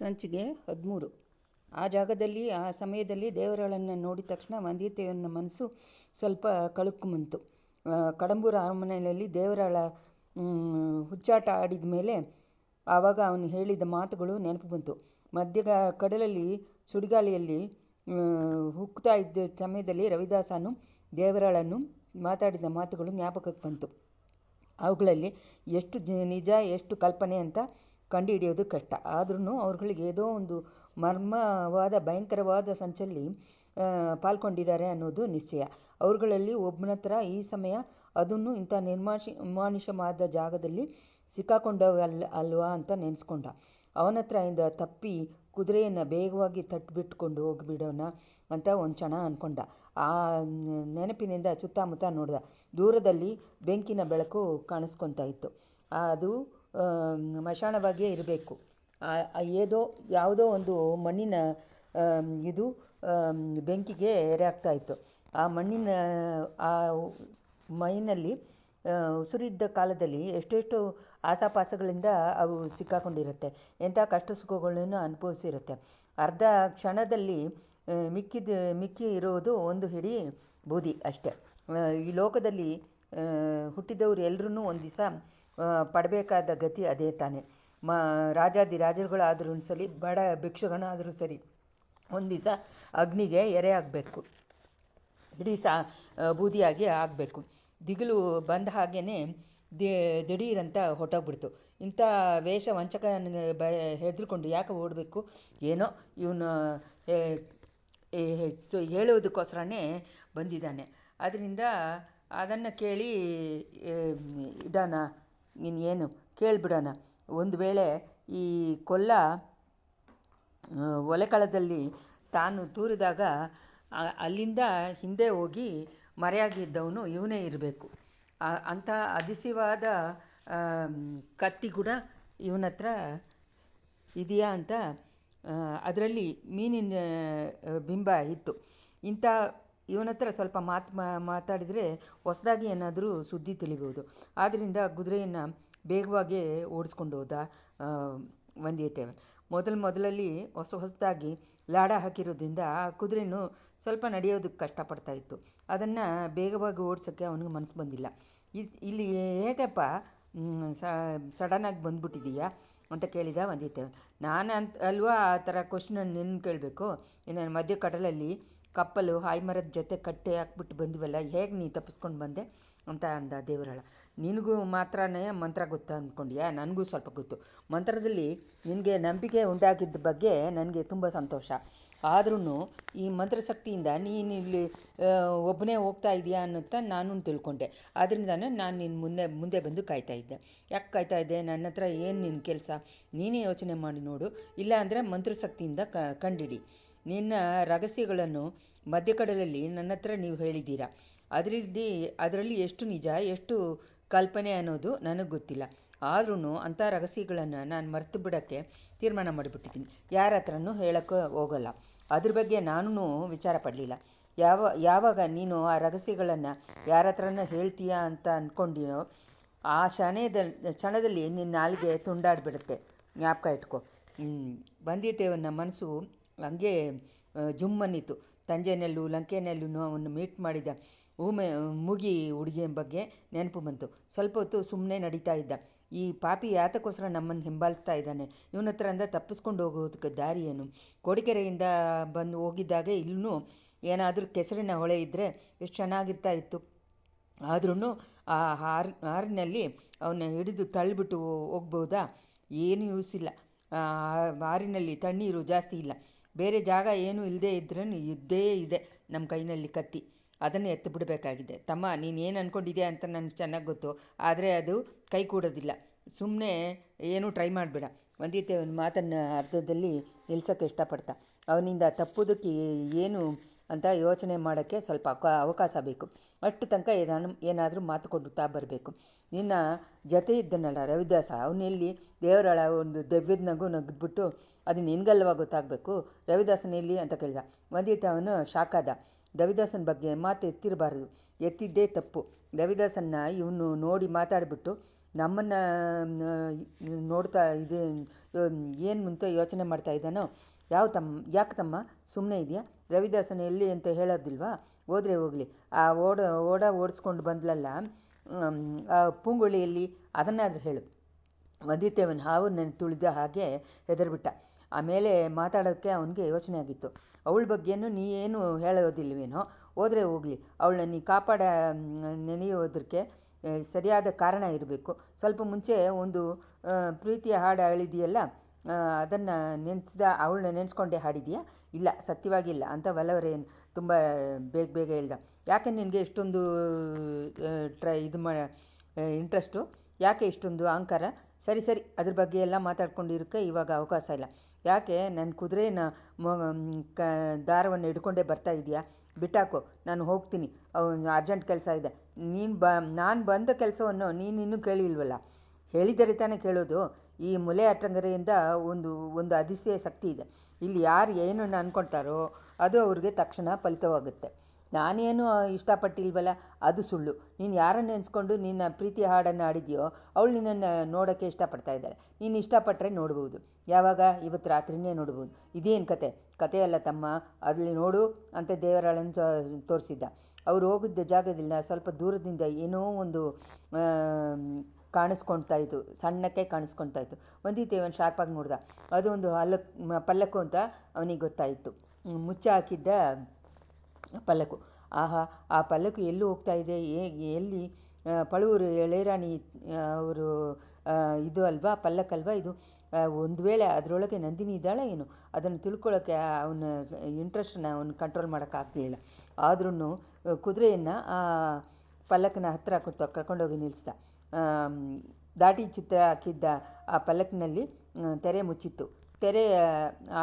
ಸಂಚಿಕೆ 13. ಆ ಜಾಗದಲ್ಲಿ ಆ ಸಮಯದಲ್ಲಿ ದೇವರುಗಳನ್ನು ನೋಡಿದ ತಕ್ಷಣ ವಂದ್ಯತೆಯನ್ನ ಮನಸ್ಸು ಸ್ವಲ್ಪ ಕಳುಕುಮಂತು. ಕಡಂಬೂರ ಅರಮನೆಯಲ್ಲಿ ದೇವರಾಳ ಹುಚ್ಚಾಟ ಆಡಿದ ಮೇಲೆ ಆವಾಗ ಅವನು ಹೇಳಿದ ಮಾತುಗಳು ನೆನಪು ಬಂತು. ಮಧ್ಯ ಕಡಲಲ್ಲಿ ಸುಡಿಗಾಳಿಯಲ್ಲಿ ಹುಕ್ಕುತ್ತಾ ಇದ್ದ ಸಮಯದಲ್ಲಿ ರವಿದಾಸನು ದೇವರಾಳನ್ನು ಮಾತಾಡಿದ ಮಾತುಗಳು ಜ್ಞಾಪಕಕ್ಕೆ ಬಂತು. ಅವುಗಳಲ್ಲಿ ಎಷ್ಟು ನಿಜ ಎಷ್ಟು ಕಲ್ಪನೆ ಅಂತ ಕಂಡುಹಿಡಿಯೋದು ಕಷ್ಟ. ಆದ್ರೂ ಅವ್ರುಗಳಿಗೆ ಏನೋ ಒಂದು ಮರ್ಮವಾದ ಭಯಂಕರವಾದ ಸಂಚಲ್ಲಿ ಪಾಲ್ಗೊಂಡಿದ್ದಾರೆ ಅನ್ನೋದು ನಿಶ್ಚಯ. ಅವ್ರುಗಳಲ್ಲಿ ಒಬ್ಬನತ್ರ ಈ ಸಮಯ ಅದನ್ನು ಇಂಥ ನಿರ್ಮಾನುಷವಾದ ಜಾಗದಲ್ಲಿ ಸಿಕ್ಕಾಕೊಂಡವಲ್ವಾ ಅಂತ ನೆನೆಸ್ಕೊಂಡ. ಅವನತ್ರ ಇಂದ ತಪ್ಪಿ ಕುದುರೆಯನ್ನು ಬೇಗವಾಗಿ ತಟ್ಟಿಬಿಟ್ಕೊಂಡು ಹೋಗಿಬಿಡೋಣ ಅಂತ ಒಂದು ಕ್ಷಣ ಅಂದ್ಕೊಂಡ. ಆ ನೆನಪಿನಿಂದ ಸುತ್ತಮುತ್ತ ನೋಡಿದ. ದೂರದಲ್ಲಿ ಬೆಂಕಿನ ಬೆಳಕು ಕಾಣಿಸ್ಕೊತಾ ಇತ್ತು. ಅದು ಮಶಾಣವಾಗಿಯೇ ಇರಬೇಕು. ಯಾವುದೋ ಒಂದು ಮಣ್ಣಿನ ಇದು ಬೆಂಕಿಗೆ ಎರೆಯಾಗ್ತಾ ಇತ್ತು. ಆ ಮಣ್ಣಿನ ಆ ಮೈನಲ್ಲಿ ಉಸಿರಿದ್ದ ಕಾಲದಲ್ಲಿ ಎಷ್ಟೆಷ್ಟು ಆಸಾಪಾಸಗಳಿಂದ ಅವು ಸಿಕ್ಕಾಕೊಂಡಿರುತ್ತೆ. ಎಂಥ ಕಷ್ಟ ಸುಖಗಳನ್ನು ಅನುಭವಿಸಿರುತ್ತೆ. ಅರ್ಧ ಕ್ಷಣದಲ್ಲಿ ಮಿಕ್ಕಿ ಇರೋದು ಒಂದು ಹಿಡಿ ಬೂದಿ ಅಷ್ಟೆ. ಈ ಲೋಕದಲ್ಲಿ ಹುಟ್ಟಿದವರು ಎಲ್ಲರೂ ಒಂದು ದಿವಸ ಪಡಬೇಕಾದ ಗತಿ ಅದೇ ತಾನೆ. ರಾಜರುಗಳಾದರೂ ಸರಿ, ಬಡ ಭಿಕ್ಷುಗನಾದರೂ ಸರಿ, ಒಂದು ದಿವಸ ಅಗ್ನಿಗೆ ಎರೆ ಆಗಬೇಕು, ಇಡೀ ಬೂದಿಯಾಗಿ ಆಗಬೇಕು. ದಿಗಿಲು ಬಂದ ಹಾಗೇ ದಿಢೀರಂತ ಹೊಟ್ಟೋಗ್ಬಿಡ್ತು. ಇಂಥ ವೇಷ ವಂಚಕನಿಗೆ ಹೆದರ್ಕೊಂಡು ಯಾಕೆ ಓಡಬೇಕು? ಏನೋ ಇವನು ಹೇಳೋದಕ್ಕೋಸ್ಕರನೇ ಬಂದಿದ್ದಾನೆ. ಅದರಿಂದ ಅದನ್ನು ಕೇಳಿ ಇಡೋಣ, ಇನ್ನೇನು ಕೇಳಿಬಿಡೋಣ. ಒಂದು ವೇಳೆ ಈ ಕೊಲ್ಲ ಒಲೆಕಳದಲ್ಲಿ ತಾನು ತೂರಿದಾಗ ಅಲ್ಲಿಂದ ಹಿಂದೆ ಹೋಗಿ ಮರೆಯಾಗಿದ್ದವನು ಇವನೇ ಇರಬೇಕು. ಅಂಥ ಅದಿಸಿವಾದ ಕತ್ತಿ ಕೂಡ ಇವನ ಹತ್ರ ಇದೆಯಾ ಅಂತ ಅದರಲ್ಲಿ ಮೀನಿನ ಬಿಂಬ ಇತ್ತು. ಇಂಥ ಇವನ ಹತ್ರ ಸ್ವಲ್ಪ ಮಾತಾಡಿದರೆ ಹೊಸದಾಗಿ ಏನಾದರೂ ಸುದ್ದಿ ತಿಳಿಬೋದು. ಆದ್ದರಿಂದ ಕುದುರೆಯನ್ನು ಬೇಗವಾಗಿ ಓಡಿಸ್ಕೊಂಡು ಹೋದ ವந்திಯತ್ತೇವ. ಮೊದಲಲ್ಲಿ ಹೊಸದಾಗಿ ಲಾಡ ಹಾಕಿರೋದ್ರಿಂದ ಆ ಕುದುರೆನೂ ಸ್ವಲ್ಪ ನಡೆಯೋದಕ್ಕೆ ಕಷ್ಟಪಡ್ತಾ ಇತ್ತು. ಅದನ್ನು ಬೇಗವಾಗಿ ಓಡಿಸೋಕ್ಕೆ ಅವನಿಗೆ ಮನಸ್ಸು ಬಂದಿಲ್ಲ. ಇಲ್ಲಿ ಹೇಗಪ್ಪ ಸಡನ್ನಾಗಿ ಬಂದ್ಬಿಟ್ಟಿದೀಯಾ ಅಂತ ಕೇಳಿದ ವந்திಯತ್ತೇವ. ನಾನು ಅಲ್ವಾ ಆ ಥರ ಕ್ವಶನ್ ನಿನ್ನ ಕೇಳಬೇಕು? ನಾನು ಮಧ್ಯ ಕಡಲಲ್ಲಿ ಕಪ್ಪಲು ಹಾಯ್ಮರದ ಜೊತೆ ಕಟ್ಟೆ ಹಾಕ್ಬಿಟ್ಟು ಬಂದಿವಲ್ಲ, ಹೇಗೆ ನೀ ತಪ್ಪಿಸ್ಕೊಂಡು ಬಂದೆ ಅಂತ ಅಂದ ದೇವರಾಳ. ನಿನಗೂ ಮಾತ್ರನೇ ಮಂತ್ರ ಗೊತ್ತಾ ಅಂದ್ಕೊಂಡ್ಯಾ? ನನಗೂ ಸ್ವಲ್ಪ ಗೊತ್ತು. ಮಂತ್ರದಲ್ಲಿ ನಿನಗೆ ನಂಬಿಕೆ ಉಂಟಾಗಿದ್ದ ಬಗ್ಗೆ ನನಗೆ ತುಂಬ ಸಂತೋಷ. ಆದ್ರೂ ಈ ಮಂತ್ರಶಕ್ತಿಯಿಂದ ನೀನು ಇಲ್ಲಿ ಒಬ್ಬನೇ ಹೋಗ್ತಾ ಇದೆಯಾ ಅನ್ನೋಂತ ನಾನು ತಿಳ್ಕೊಂಡೆ. ಆದ್ದರಿಂದಾನೆ ನಾನು ನಿನ್ನ ಮುಂದೆ ಬಂದು ಕಾಯ್ತಾ ಇದ್ದೆ. ಯಾಕೆ ಕಾಯ್ತಾ ಇದ್ದೆ? ನನ್ನ ಹತ್ರ ಏನು ನಿನ್ನ ಕೆಲಸ? ನೀನೇ ಯೋಚನೆ ಮಾಡಿ ನೋಡು. ಇಲ್ಲ ಅಂದರೆ ಮಂತ್ರಶಕ್ತಿಯಿಂದ ಕಂಡಿಡಿ. ನಿನ್ನ ರಹಸ್ಯಗಳನ್ನು ಮಧ್ಯಕಡಲಲ್ಲಿ ನನ್ನ ಹತ್ರ ನೀವು ಹೇಳಿದ್ದೀರಾ. ಅದರಲ್ಲಿ ಎಷ್ಟು ನಿಜ ಎಷ್ಟು ಕಲ್ಪನೆ ಅನ್ನೋದು ನನಗೆ ಗೊತ್ತಿಲ್ಲ. ಆದ್ರೂ ಅಂಥ ರಹಸ್ಯಗಳನ್ನು ನಾನು ಮರೆತು ಬಿಡೋಕ್ಕೆ ತೀರ್ಮಾನ ಮಾಡಿಬಿಟ್ಟಿದ್ದೀನಿ. ಯಾರ ಹತ್ರನೂ ಹೇಳೋಕ್ಕೆ ಹೋಗಲ್ಲ. ಅದ್ರ ಬಗ್ಗೆ ನಾನೂ ವಿಚಾರ ಪಡಲಿಲ್ಲ. ಯಾವಾಗ ನೀನು ಆ ರಹಸ್ಯಗಳನ್ನು ಯಾರ ಹತ್ರನೂ ಹೇಳ್ತೀಯಾ ಅಂತ ಅಂದ್ಕೊಂಡಿಯೋ ಆ ಕ್ಷಣದಲ್ಲಿ ನಿನ್ನ ನಾಲಿಗೆ ತುಂಡಾಡಿಬಿಡುತ್ತೆ. ಜ್ಞಾಪಕ ಇಟ್ಕೊ. ವந்திಯತ್ತೇವನ ಮನಸ್ಸು ಹಂಗೆ ಜುಮ್ಮನ್ನಿತ್ತು. ತಂಜೆನಲ್ಲೂ ಲಂಕೆನಲ್ಲೂ ಅವನು ಮೀಟ್ ಮಾಡಿದ ಮೂಗಿ ಹುಡುಗಿಯ ಬಗ್ಗೆ ನೆನಪು ಬಂತು. ಸ್ವಲ್ಪ ಹೊತ್ತು ಸುಮ್ಮನೆ ನಡೀತಾ ಇದ್ದ. ಈ ಪಾಪಿ ಯಾತಕ್ಕೋಸ್ಕರ ನಮ್ಮನ್ನು ಹಿಂಬಾಲಿಸ್ತಾ ಇದ್ದಾನೆ? ಇವನ ಹತ್ರ ತಪ್ಪಿಸ್ಕೊಂಡು ಹೋಗೋದಕ್ಕೆ ದಾರಿ ಏನು? ಕೋಡಿಕೆರೆಯಿಂದ ಬಂದು ಹೋಗಿದ್ದಾಗೆ ಇಲ್ಲೂ ಏನಾದರೂ ಕೆಸರಿನ ಹೊಳೆ ಇದ್ದರೆ ಎಷ್ಟು ಚೆನ್ನಾಗಿರ್ತಾ ಇತ್ತು. ಆದ್ರೂ ಆ ಹಾರಿನಲ್ಲಿ ಅವನ್ನ ಹಿಡಿದು ತಳ್ಳಿಬಿಟ್ಟು ಹೋಗ್ಬೋದಾ? ಏನೂ ಯೂಸ್ ಇಲ್ಲ. ಹಾರಿನಲ್ಲಿ ತಣ್ಣೀರು ಜಾಸ್ತಿ ಇಲ್ಲ. ಬೇರೆ ಜಾಗ ಏನೂ ಇಲ್ಲದೆ ಇದ್ದೇ ಇದೆ ನಮ್ಮ ಕೈನಲ್ಲಿ ಕತ್ತಿ. ಅದನ್ನು ಎತ್ತು ಬಿಡಬೇಕಾಗಿದೆ. ತಮ್ಮ ನೀನೇನು ಅಂದ್ಕೊಂಡಿದ್ಯಾ ಅಂತ ನನಗೆ ಚೆನ್ನಾಗಿ ಗೊತ್ತು. ಆದರೆ ಅದು ಕೈ ಕೂಡೋದಿಲ್ಲ. ಸುಮ್ಮನೆ ಏನೂ ಟ್ರೈ ಮಾಡಬೇಡ. ವந்திಯತ್ತೇವನ ಮಾತನ್ನು ಅರ್ಧದಲ್ಲಿ ನಿಲ್ಸೋಕ್ಕೆ ಇಷ್ಟಪಡ್ತಾ. ಅವನಿಂದ ತಪ್ಪೋದಕ್ಕೆ ಏನು ಅಂತ ಯೋಚನೆ ಮಾಡೋಕ್ಕೆ ಸ್ವಲ್ಪ ಅವಕಾಶ ಬೇಕು. ಅಷ್ಟು ತನಕ ಏನಾದರೂ ಮಾತು ಕೊಡುತ್ತಾ ಬರಬೇಕು. ನಿನ್ನ ಜೊತೆ ಇದ್ದನಲ್ಲ ರವಿದಾಸ, ಅವನೆಲ್ಲಿ? ದೇವರಾಳ ಒಂದು ದೆವ್ವದ ನಗಿದ್ಬಿಟ್ಟು ಅದು ನಿನಗಲ್ವ ಗೊತ್ತಾಗಬೇಕು? ರವಿದಾಸನೆಲ್ಲಿ ಅಂತ ಕೇಳಿದ. ವந்திಯತ್ತೇವನು ಶಾಕಾದ. ರವಿದಾಸನ ಬಗ್ಗೆ ಮಾತು ಎತ್ತಿರಬಾರ್ದು. ಎತ್ತಿದ್ದೇ ತಪ್ಪು. ರವಿದಾಸನ್ನ ಇವನು ನೋಡಿ ಮಾತಾಡಿಬಿಟ್ಟು ನಮ್ಮನ್ನು ನೋಡ್ತಾ ಇದೆ ಏನು ಅಂತ ಯೋಚನೆ ಮಾಡ್ತಾ ಇದ್ದಾನೋ. ಯಾಕೆ ತಮ್ಮ ಸುಮ್ಮನೆ ಇದೆಯಾ? ರವಿದಾಸನ ಎಲ್ಲಿ ಅಂತ ಹೇಳೋದಿಲ್ವಾ? ಹೋದರೆ ಹೋಗಲಿ. ಆ ಓಡಿಸ್ಕೊಂಡು ಬಂದ್ಲಲ್ಲ ಆ ಪೂಂಗುಳಿಯಲ್ಲಿ, ಅದನ್ನಾದರೂ ಹೇಳು. ವದಿತೇವನ್ ಹಾವನ್ನು ತುಳಿದ ಹಾಗೆ ಹೆದರ್ಬಿಟ್ಟ. ಆಮೇಲೆ ಮಾತಾಡೋಕ್ಕೆ ಅವನಿಗೆ ಯೋಚನೆ ಆಗಿತ್ತು. ಅವಳ ಬಗ್ಗೆನೂ ನೀ ಏನು ಹೇಳೋದಿಲ್ವೇನೋ? ಹೋದರೆ ಹೋಗಲಿ, ಅವಳನ್ನ ನೀ ನೆನೆಯೋದಕ್ಕೆ ಸರಿಯಾದ ಕಾರಣ ಇರಬೇಕು. ಸ್ವಲ್ಪ ಮುಂಚೆ ಒಂದು ಪ್ರೀತಿಯ ಹಾಡು ಹೇಳಿದೆಯಲ್ಲ, ಅದನ್ನು ಅವಳನ್ನ ನೆನೆಸ್ಕೊಂಡೆ ಹಾಡಿದೆಯಾ? ಇಲ್ಲ, ಸತ್ಯವಾಗಿಲ್ಲ ಅಂತ ವಲ್ಲವರೇನು ತುಂಬ ಬೇಗ ಹೇಳ್ದ. ಯಾಕೆ ನಿನಗೆ ಇಷ್ಟೊಂದು ಇಂಟ್ರೆಸ್ಟು? ಯಾಕೆ ಇಷ್ಟೊಂದು ಅಹಂಕಾರ? ಸರಿ, ಅದ್ರ ಬಗ್ಗೆ ಎಲ್ಲ ಮಾತಾಡ್ಕೊಂಡಿರೋಕ್ಕೆ ಇವಾಗ ಅವಕಾಶ ಇಲ್ಲ. ಯಾಕೆ ನನ್ನ ಕುದುರೆನ ದಾರವನ್ನು ಹಿಡ್ಕೊಂಡೇ ಬರ್ತಾ ಇದೆಯಾ? ಬಿಟ್ಟಾಕು, ನಾನು ಹೋಗ್ತೀನಿ, ಅರ್ಜೆಂಟ್ ಕೆಲಸ ಇದೆ. ನಾನು ಬಂದ ಕೆಲಸವನ್ನು ನೀನಿನ್ನೂ ಕೇಳಿಲ್ವಲ್ಲ? ಹೇಳಿದರೆ ತಾನೇ ಕೇಳೋದು. ಈ ಮುಲೆ ಅಟ್ಟಂಗರೆಯಿಂದ ಒಂದು ಅತಿಶಯ ಶಕ್ತಿ ಇದೆ. ಇಲ್ಲಿ ಯಾರು ಏನನ್ನು ಅಂದ್ಕೊಳ್ತಾರೋ ಅದು ಅವ್ರಿಗೆ ತಕ್ಷಣ ಫಲಿತವಾಗುತ್ತೆ. ನಾನೇನು ಇಷ್ಟಪಟ್ಟಿಲ್ವಲ್ಲ, ಅದು ಸುಳ್ಳು. ನೀನು ಯಾರನ್ನು ನೆನೆಸ್ಕೊಂಡು ನಿನ್ನ ಪ್ರೀತಿಯ ಹಾಡನ್ನು ಹಾಡಿದೆಯೋ ಅವಳು ನಿನ್ನನ್ನು ನೋಡೋಕ್ಕೆ ಇಷ್ಟಪಡ್ತಾ ಇದ್ದಾಳೆ. ನೀನು ಇಷ್ಟಪಟ್ಟರೆ ನೋಡ್ಬೋದು. ಯಾವಾಗ? ಇವತ್ತು ರಾತ್ರಿನೇ ನೋಡ್ಬೋದು. ಇದೇನು ಕತೆ ಅಲ್ಲ ತಮ್ಮ, ಅಲ್ಲಿ ನೋಡು ಅಂತ ದೇವರಾಳನ್ನು ತೋರಿಸಿದ್ದ. ಅವ್ರು ಹೋಗಿದ್ದ ಜಾಗದಿಂದ ಸ್ವಲ್ಪ ದೂರದಿಂದ ಏನೋ ಒಂದು ಕಾಣಿಸ್ಕೊಳ್ತಾ ಇತ್ತು, ಸಣ್ಣಕ್ಕೆ ಕಾಣಿಸ್ಕೊಳ್ತಾ ಇತ್ತು. ವದಿತೇವನ್ ಶಾರ್ಪಾಗಿ ನೋಡ್ದ. ಅದು ಒಂದು ಪಲ್ಲಕ್ಕು ಅಂತ ಅವನಿಗೆ ಗೊತ್ತಾಯಿತು. ಮುಚ್ಚ ಹಾಕಿದ್ದ ಪಲ್ಲಕ್ಕು. ಆಹಾ, ಆ ಪಲ್ಲಕ್ಕು ಎಲ್ಲೂ ಹೋಗ್ತಾ ಇದೆ? ಎಲ್ಲಿ? ಪಳುವೂರು ಎಳೆರಾಣಿ ಅವರು ಇದು ಅಲ್ವಾ, ಪಲ್ಲಕ್ಕಲ್ವಾ ಇದು? ಒಂದು ವೇಳೆ ಅದರೊಳಗೆ ನಂದಿನಿ ಇದ್ದಾಳೆ ಏನು? ಅದನ್ನು ತಿಳ್ಕೊಳ್ಳೋಕ್ಕೆ ಅವನ ಇಂಟ್ರೆಸ್ಟನ್ನ ಅವನು ಕಂಟ್ರೋಲ್ ಮಾಡೋಕ್ಕಾಗ್ತಿಲ್ಲ. ಆದ್ರೂ ಕುದುರೆಯನ್ನು ಆ ಪಲ್ಲಕ್ಕನ ಹತ್ತಿರ ಕರ್ಕೊಂಡೋಗಿ ನಿಲ್ಲಿಸ್ದ. ದಾಟಿ ಚಿತ್ರ ಹಾಕಿದ್ದ ಆ ಪಲ್ಲಕ್ಕಿನಲ್ಲಿ ತೆರೆ ಮುಚ್ಚಿತ್ತು. ತೆರೆ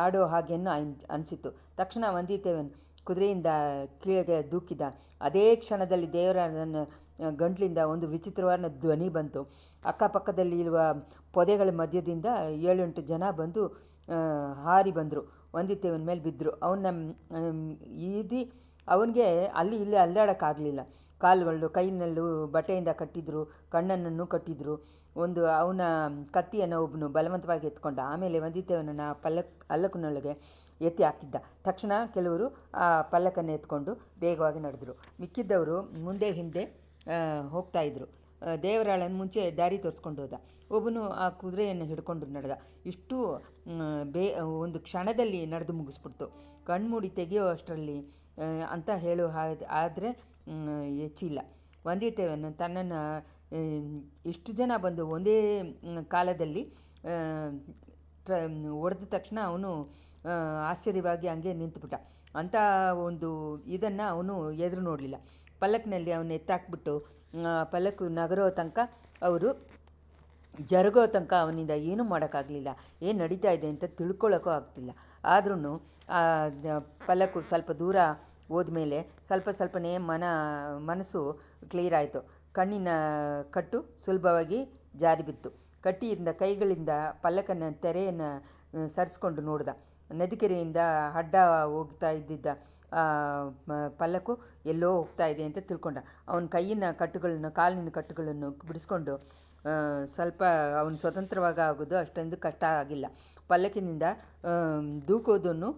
ಆಡೋ ಹಾಗೇನೋ ಅನಿಸಿತು. ತಕ್ಷಣ ವದಿತೇವನ್ ಕುದುರೆಯಿಂದ ಕೀಳೆಗೆ ದೂಕಿದ. ಅದೇ ಕ್ಷಣದಲ್ಲಿ ದೇವರಾಳನ ಗಂಟ್ಲಿಂದ ಒಂದು ವಿಚಿತ್ರವಾದ ಧ್ವನಿ ಬಂತು. ಅಕ್ಕಪಕ್ಕದಲ್ಲಿ ಇರುವ ಪೊದೆಗಳ ಮಧ್ಯದಿಂದ 7-8 ಜನ ಬಂದು ಹಾರಿ ಬಂದರು. ವದಿತೇವನ್ ಮೇಲೆ ಬಿದ್ದರು. ಅವನಿಗೆ ಅಲ್ಲಿ ಇಲ್ಲಿ ಅಲ್ಲಾಡೋಕ್ಕಾಗಲಿಲ್ಲ. ಕಾಲುಗಳು ಕೈನಲ್ಲೂ ಬಟ್ಟೆಯಿಂದ ಕಟ್ಟಿದ್ರು, ಕಣ್ಣನ್ನು ಕಟ್ಟಿದ್ರು. ಅವನ ಕತ್ತಿಯನ್ನು ಒಬ್ಬನು ಬಲವಂತವಾಗಿ ಎತ್ಕೊಂಡ. ಆಮೇಲೆ ವದಿತೇವನನ್ನು ಪಲ್ಲಕ್ಕಿನೊಳಗೆ ಎತ್ತಿ ಹಾಕಿದ್ದ. ತಕ್ಷಣ ಕೆಲವರು ಆ ಪಲ್ಲಕ್ಕನ್ನು ಎತ್ಕೊಂಡು ವೇಗವಾಗಿ ನಡೆದರು. ಮಿಕ್ಕಿದ್ದವರು ಮುಂದೆ ಹಿಂದೆ ಹೋಗ್ತಾಯಿದ್ರು. ದೇವರಾಳನ ಮುಂಚೆ ದಾರಿ ತೋರಿಸ್ಕೊಂಡು ಹೋದ. ಒಬ್ಬನು ಆ ಕುದುರೆಯನ್ನು ಹಿಡ್ಕೊಂಡು ನಡೆದ. ಇಷ್ಟು ಒಂದು ಕ್ಷಣದಲ್ಲಿ ನಡೆದು ಮುಗಿಸ್ಬಿಡ್ತು. ಕಣ್ಮೂಡಿ ತೆಗೆಯೋ ಅಷ್ಟರಲ್ಲಿ ಅಂತ ಆದರೆ ಹೆಚ್ಚಿಲ್ಲ. ವದಿತೇವನ್ ತನ್ನನ್ನು ಇಷ್ಟು ಜನ ಬಂದು ಒಂದೇ ಕಾಲದಲ್ಲಿ ಹೊಡೆದ ತಕ್ಷಣ ಅವನು ಆಶ್ಚರ್ಯವಾಗಿ ಹಂಗೆ ನಿಂತುಬಿಟ್ಟ. ಅಂಥ ಒಂದು ಇದನ್ನು ಅವನು ಎದುರು ನೋಡಲಿಲ್ಲ. ಪಲ್ಲಕ್ಕಿನಲ್ಲಿ ಅವನು ಎತ್ತಾಕ್ಬಿಟ್ಟು ಪಲ್ಲಕ್ಕು ಜರುಗೋ ತನಕ ಅವನಿಂದ ಏನೂ ಮಾಡೋಕ್ಕಾಗಲಿಲ್ಲ. ಏನು ನಡೀತಾ ಇದೆ ಅಂತ ತಿಳ್ಕೊಳ್ಳೋಕ್ಕೂ ಆಗ್ತಿಲ್ಲ. ಆದ್ರೂ ಪಲ್ಲಕ್ಕು ಸ್ವಲ್ಪ ದೂರ ಹೋದ್ಮೇಲೆ ಸ್ವಲ್ಪನೇ ಮನಸ್ಸು ಕ್ಲಿಯರ್ ಆಯಿತು. ಕಣ್ಣಿನ ಕಟ್ಟು ಸುಲಭವಾಗಿ ಜಾರಿ ಬಿತ್ತು. ಕಟ್ಟಿಯಿಂದ ಕೈಗಳಿಂದ ಪಲ್ಲಕ್ಕನ ತೆರೆಯನ್ನು ಸರಿಸ್ಕೊಂಡು ನೋಡ್ದ. ನದಿಕೆರೆಯಿಂದ ಅಡ್ಡ ಹೋಗ್ತಾ ಇದ್ದಿದ್ದ ಪಲ್ಲಕ್ಕು ಎಲ್ಲೋ ಹೋಗ್ತಾ ಇದೆ ಅಂತ ತಿಳ್ಕೊಂಡ. ಅವನ ಕಾಲಿನ ಕಟ್ಟುಗಳನ್ನು ಬಿಡಿಸ್ಕೊಂಡು ಸ್ವಲ್ಪ ಅವನು ಸ್ವತಂತ್ರವಾಗಿ ಆಗೋದು ಅಷ್ಟೊಂದು ಕಷ್ಟ ಆಗಿಲ್ಲ. ಪಲ್ಲಕ್ಕಿನಿಂದ ದೂಕೋದನ್ನು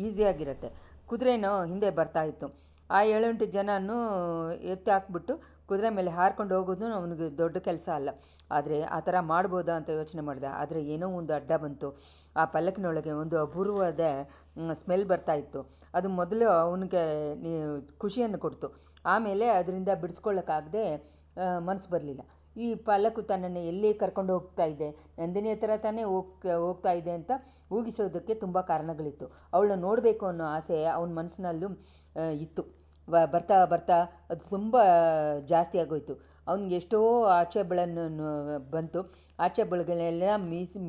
ಈಸಿಯಾಗಿರುತ್ತೆ. ಕುದುರೆನೋ ಹಿಂದೆ ಬರ್ತಾ ಇತ್ತು. ಆ 7-8 ಜನನೂ ಎತ್ತಿ ಹಾಕ್ಬಿಟ್ಟು ಕುದುರೆ ಮೇಲೆ ಹಾರ್ಕೊಂಡು ಹೋಗೋದು ಅವನಿಗೆ ದೊಡ್ಡ ಕೆಲಸ ಅಲ್ಲ. ಆದರೆ ಆ ಥರ ಮಾಡ್ಬೋದಾ ಅಂತ ಯೋಚನೆ ಮಾಡಿದೆ. ಆದರೆ ಏನೋ ಒಂದು ಅಡ್ಡ ಬಂತು. ಆ ಪಲ್ಲಕ್ಕಿನೊಳಗೆ ಒಂದು ಅಪೂರ್ವವಾದ ಸ್ಮೆಲ್ ಬರ್ತಾ ಇತ್ತು. ಅದು ಮೊದಲು ಅವನಿಗೆ ಖುಷಿಯನ್ನು ಕೊಡ್ತು. ಆಮೇಲೆ ಅದರಿಂದ ಬಿಡಿಸ್ಕೊಳ್ಳೋಕ್ಕಾಗದೆ ಮನಸ್ಸು ಬರಲಿಲ್ಲ. ಈ ಪಲ್ಲಕ್ಕು ತನ್ನನ್ನು ಎಲ್ಲಿ ಕರ್ಕೊಂಡು ಹೋಗ್ತಾ ಇದೆ, ನಂದಿನಿ ಹತ್ರ ತಾನೇ ಹೋಗ್ತಾ ಇದೆ ಅಂತ ಊಹಿಸೋದಕ್ಕೆ ತುಂಬ ಕಾರಣಗಳಿತ್ತು. ಅವಳನ್ನ ನೋಡಬೇಕು ಅನ್ನೋ ಆಸೆ ಅವನ ಮನಸ್ಸಿನಲ್ಲೂ ಇತ್ತು. ಬರ್ತಾ ಅದು ತುಂಬ ಜಾಸ್ತಿ ಆಗೋಯ್ತು. ಅವನಿಗೆ ಎಷ್ಟೋ ಆಕ್ಷೇಪಗಳನ್ನು ಬಂತು. ಆಕ್ಷೇಪಗಳನ್ನೆಲ್ಲ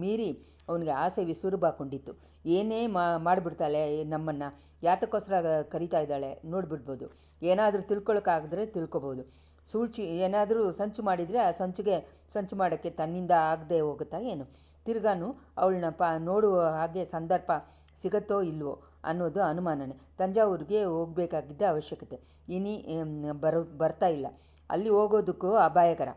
ಮೀರಿ ಅವನಿಗೆ ಆಸೆ ವಿಸುರುಬಾಕೊಂಡಿತ್ತು. ಏನೇ ಮಾಡಿಬಿಡ್ತಾಳೆ ನಮ್ಮನ್ನು, ಯಾತಕ್ಕೋಸ್ಕರ ಕರಿತಾ ಇದ್ದಾಳೆ ನೋಡಿಬಿಡ್ಬೋದು. ಏನಾದರೂ ತಿಳ್ಕೊಳಕ್ಕಾಗಿದ್ರೆ ತಿಳ್ಕೊಬೋದು. ಏನಾದರೂ ಸಂಚು ಮಾಡಿದರೆ ಆ ಸಂಚು ಮಾಡೋಕ್ಕೆ ತನ್ನಿಂದ ಆಗದೆ ಹೋಗುತ್ತಾ ಏನು? ತಿರ್ಗಾನು ಅವಳನ್ನ ನೋಡುವ ಹಾಗೆ ಸಂದರ್ಭ ಸಿಗತ್ತೋ ಇಲ್ವೋ ಅನ್ನೋದು ಅನುಮಾನನೇ. ತಂಜಾವೂರಿಗೆ ಹೋಗಬೇಕಾಗಿದ್ದ ಅವಶ್ಯಕತೆ ಬರ್ತಾ ಇಲ್ಲ. ಅಲ್ಲಿ ಹೋಗೋದಕ್ಕೂ ಅಪಾಯಕರ.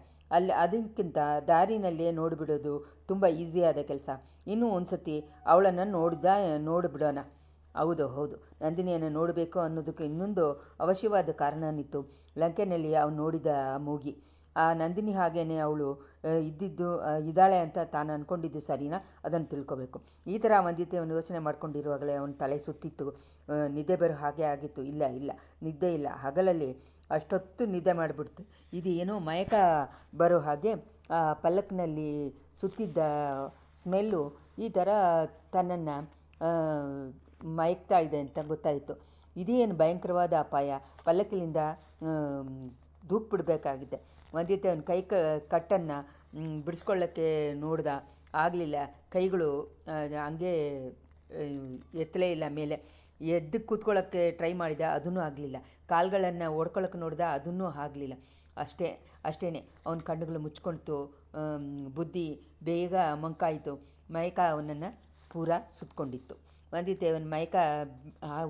ಅದಕ್ಕಿಂತ ದಾರಿನಲ್ಲೇ ನೋಡಿಬಿಡೋದು ತುಂಬ ಈಸಿಯಾದ ಕೆಲಸ. ಇನ್ನೂ ಒಂದು ಸತಿ ಅವಳನ್ನು ನೋಡಿಬಿಡೋಣ. ಹೌದು, ನಂದಿನಿಯನ್ನು ನೋಡಬೇಕು ಅನ್ನೋದಕ್ಕೆ ಇನ್ನೊಂದು ಅವಶ್ಯವಾದ ಕಾರಣನಿತ್ತು. ಲಂಕೆಯಲ್ಲಿ ಅವನು ನೋಡಿದ ಮೂಗಿ. ಆ ನಂದಿನಿ ಹಾಗೇನೆ ಅವಳು ಇದ್ದಾಳೆ ಅಂತ ತಾನು ಅಂದ್ಕೊಂಡಿದ್ದು ಸರಿನಾ, ಅದನ್ನು ತಿಳ್ಕೊಬೇಕು. ಈ ಥರ ವಂದಿತೆಯನ್ನು ಯೋಚನೆ ಮಾಡ್ಕೊಂಡಿರುವಾಗಲೇ ಅವನ ತಲೆ ಸುತ್ತಿತ್ತು. ನಿದ್ದೆ ಬರೋ ಹಾಗೆ ಆಗಿತ್ತು. ಇಲ್ಲ, ನಿದ್ದೆ ಇಲ್ಲ. ಹಗಲಲ್ಲಿ ಅಷ್ಟೊತ್ತು ನಿದ್ದೆ ಮಾಡಿಬಿಡ್ತು. ಇದು ಏನೋ ಮಯಕ ಬರೋ ಹಾಗೆ ಆ ಪಲ್ಲಕ್ಕಿನಲ್ಲಿ ಸುತ್ತಿದ್ದ ಸ್ಮೆಲ್ಲು ಈ ಥರ ತನ್ನನ್ನು ಮಯಗ್ತಾ ಇದೆ ಅಂತ ಗೊತ್ತಾಯಿತು. ಇದೇನು ಭಯಂಕರವಾದ ಅಪಾಯ. ಪಲ್ಲಕ್ಕಿಲಿಂದ ಬಿಡಬೇಕಾಗಿದೆ. ವಂದಿತೆ ಅವನ ಕಟ್ಟನ್ನು ಬಿಡಿಸ್ಕೊಳ್ಳೋಕ್ಕೆ ನೋಡ್ದ, ಆಗಲಿಲ್ಲ. ಕೈಗಳು ಹಂಗೆ ಎತ್ತಲೇ ಇಲ್ಲ ಮೇಲೆ. ಎದ್ದು ಕೂತ್ಕೊಳ್ಳೋಕ್ಕೆ ಟ್ರೈ ಮಾಡಿದ, ಅದೂ ಆಗಲಿಲ್ಲ. ಕಾಲುಗಳನ್ನು ಓಡ್ಕೊಳ್ಳೋಕೆ ನೋಡ್ದ, ಅದನ್ನೂ ಆಗಲಿಲ್ಲ. ಅಷ್ಟೇ ಅವನ ಕಣ್ಣುಗಳು ಮುಚ್ಕೊಳ್ತು. ಬುದ್ಧಿ ಬೇಗ ಮಂಕಾಯಿತು. ಮಯಕ ಅವನನ್ನು ಪೂರಾ ಸುತ್ತಕೊಂಡಿತ್ತು. ವಂದಿತೆ ಅವನ ಮಯಕ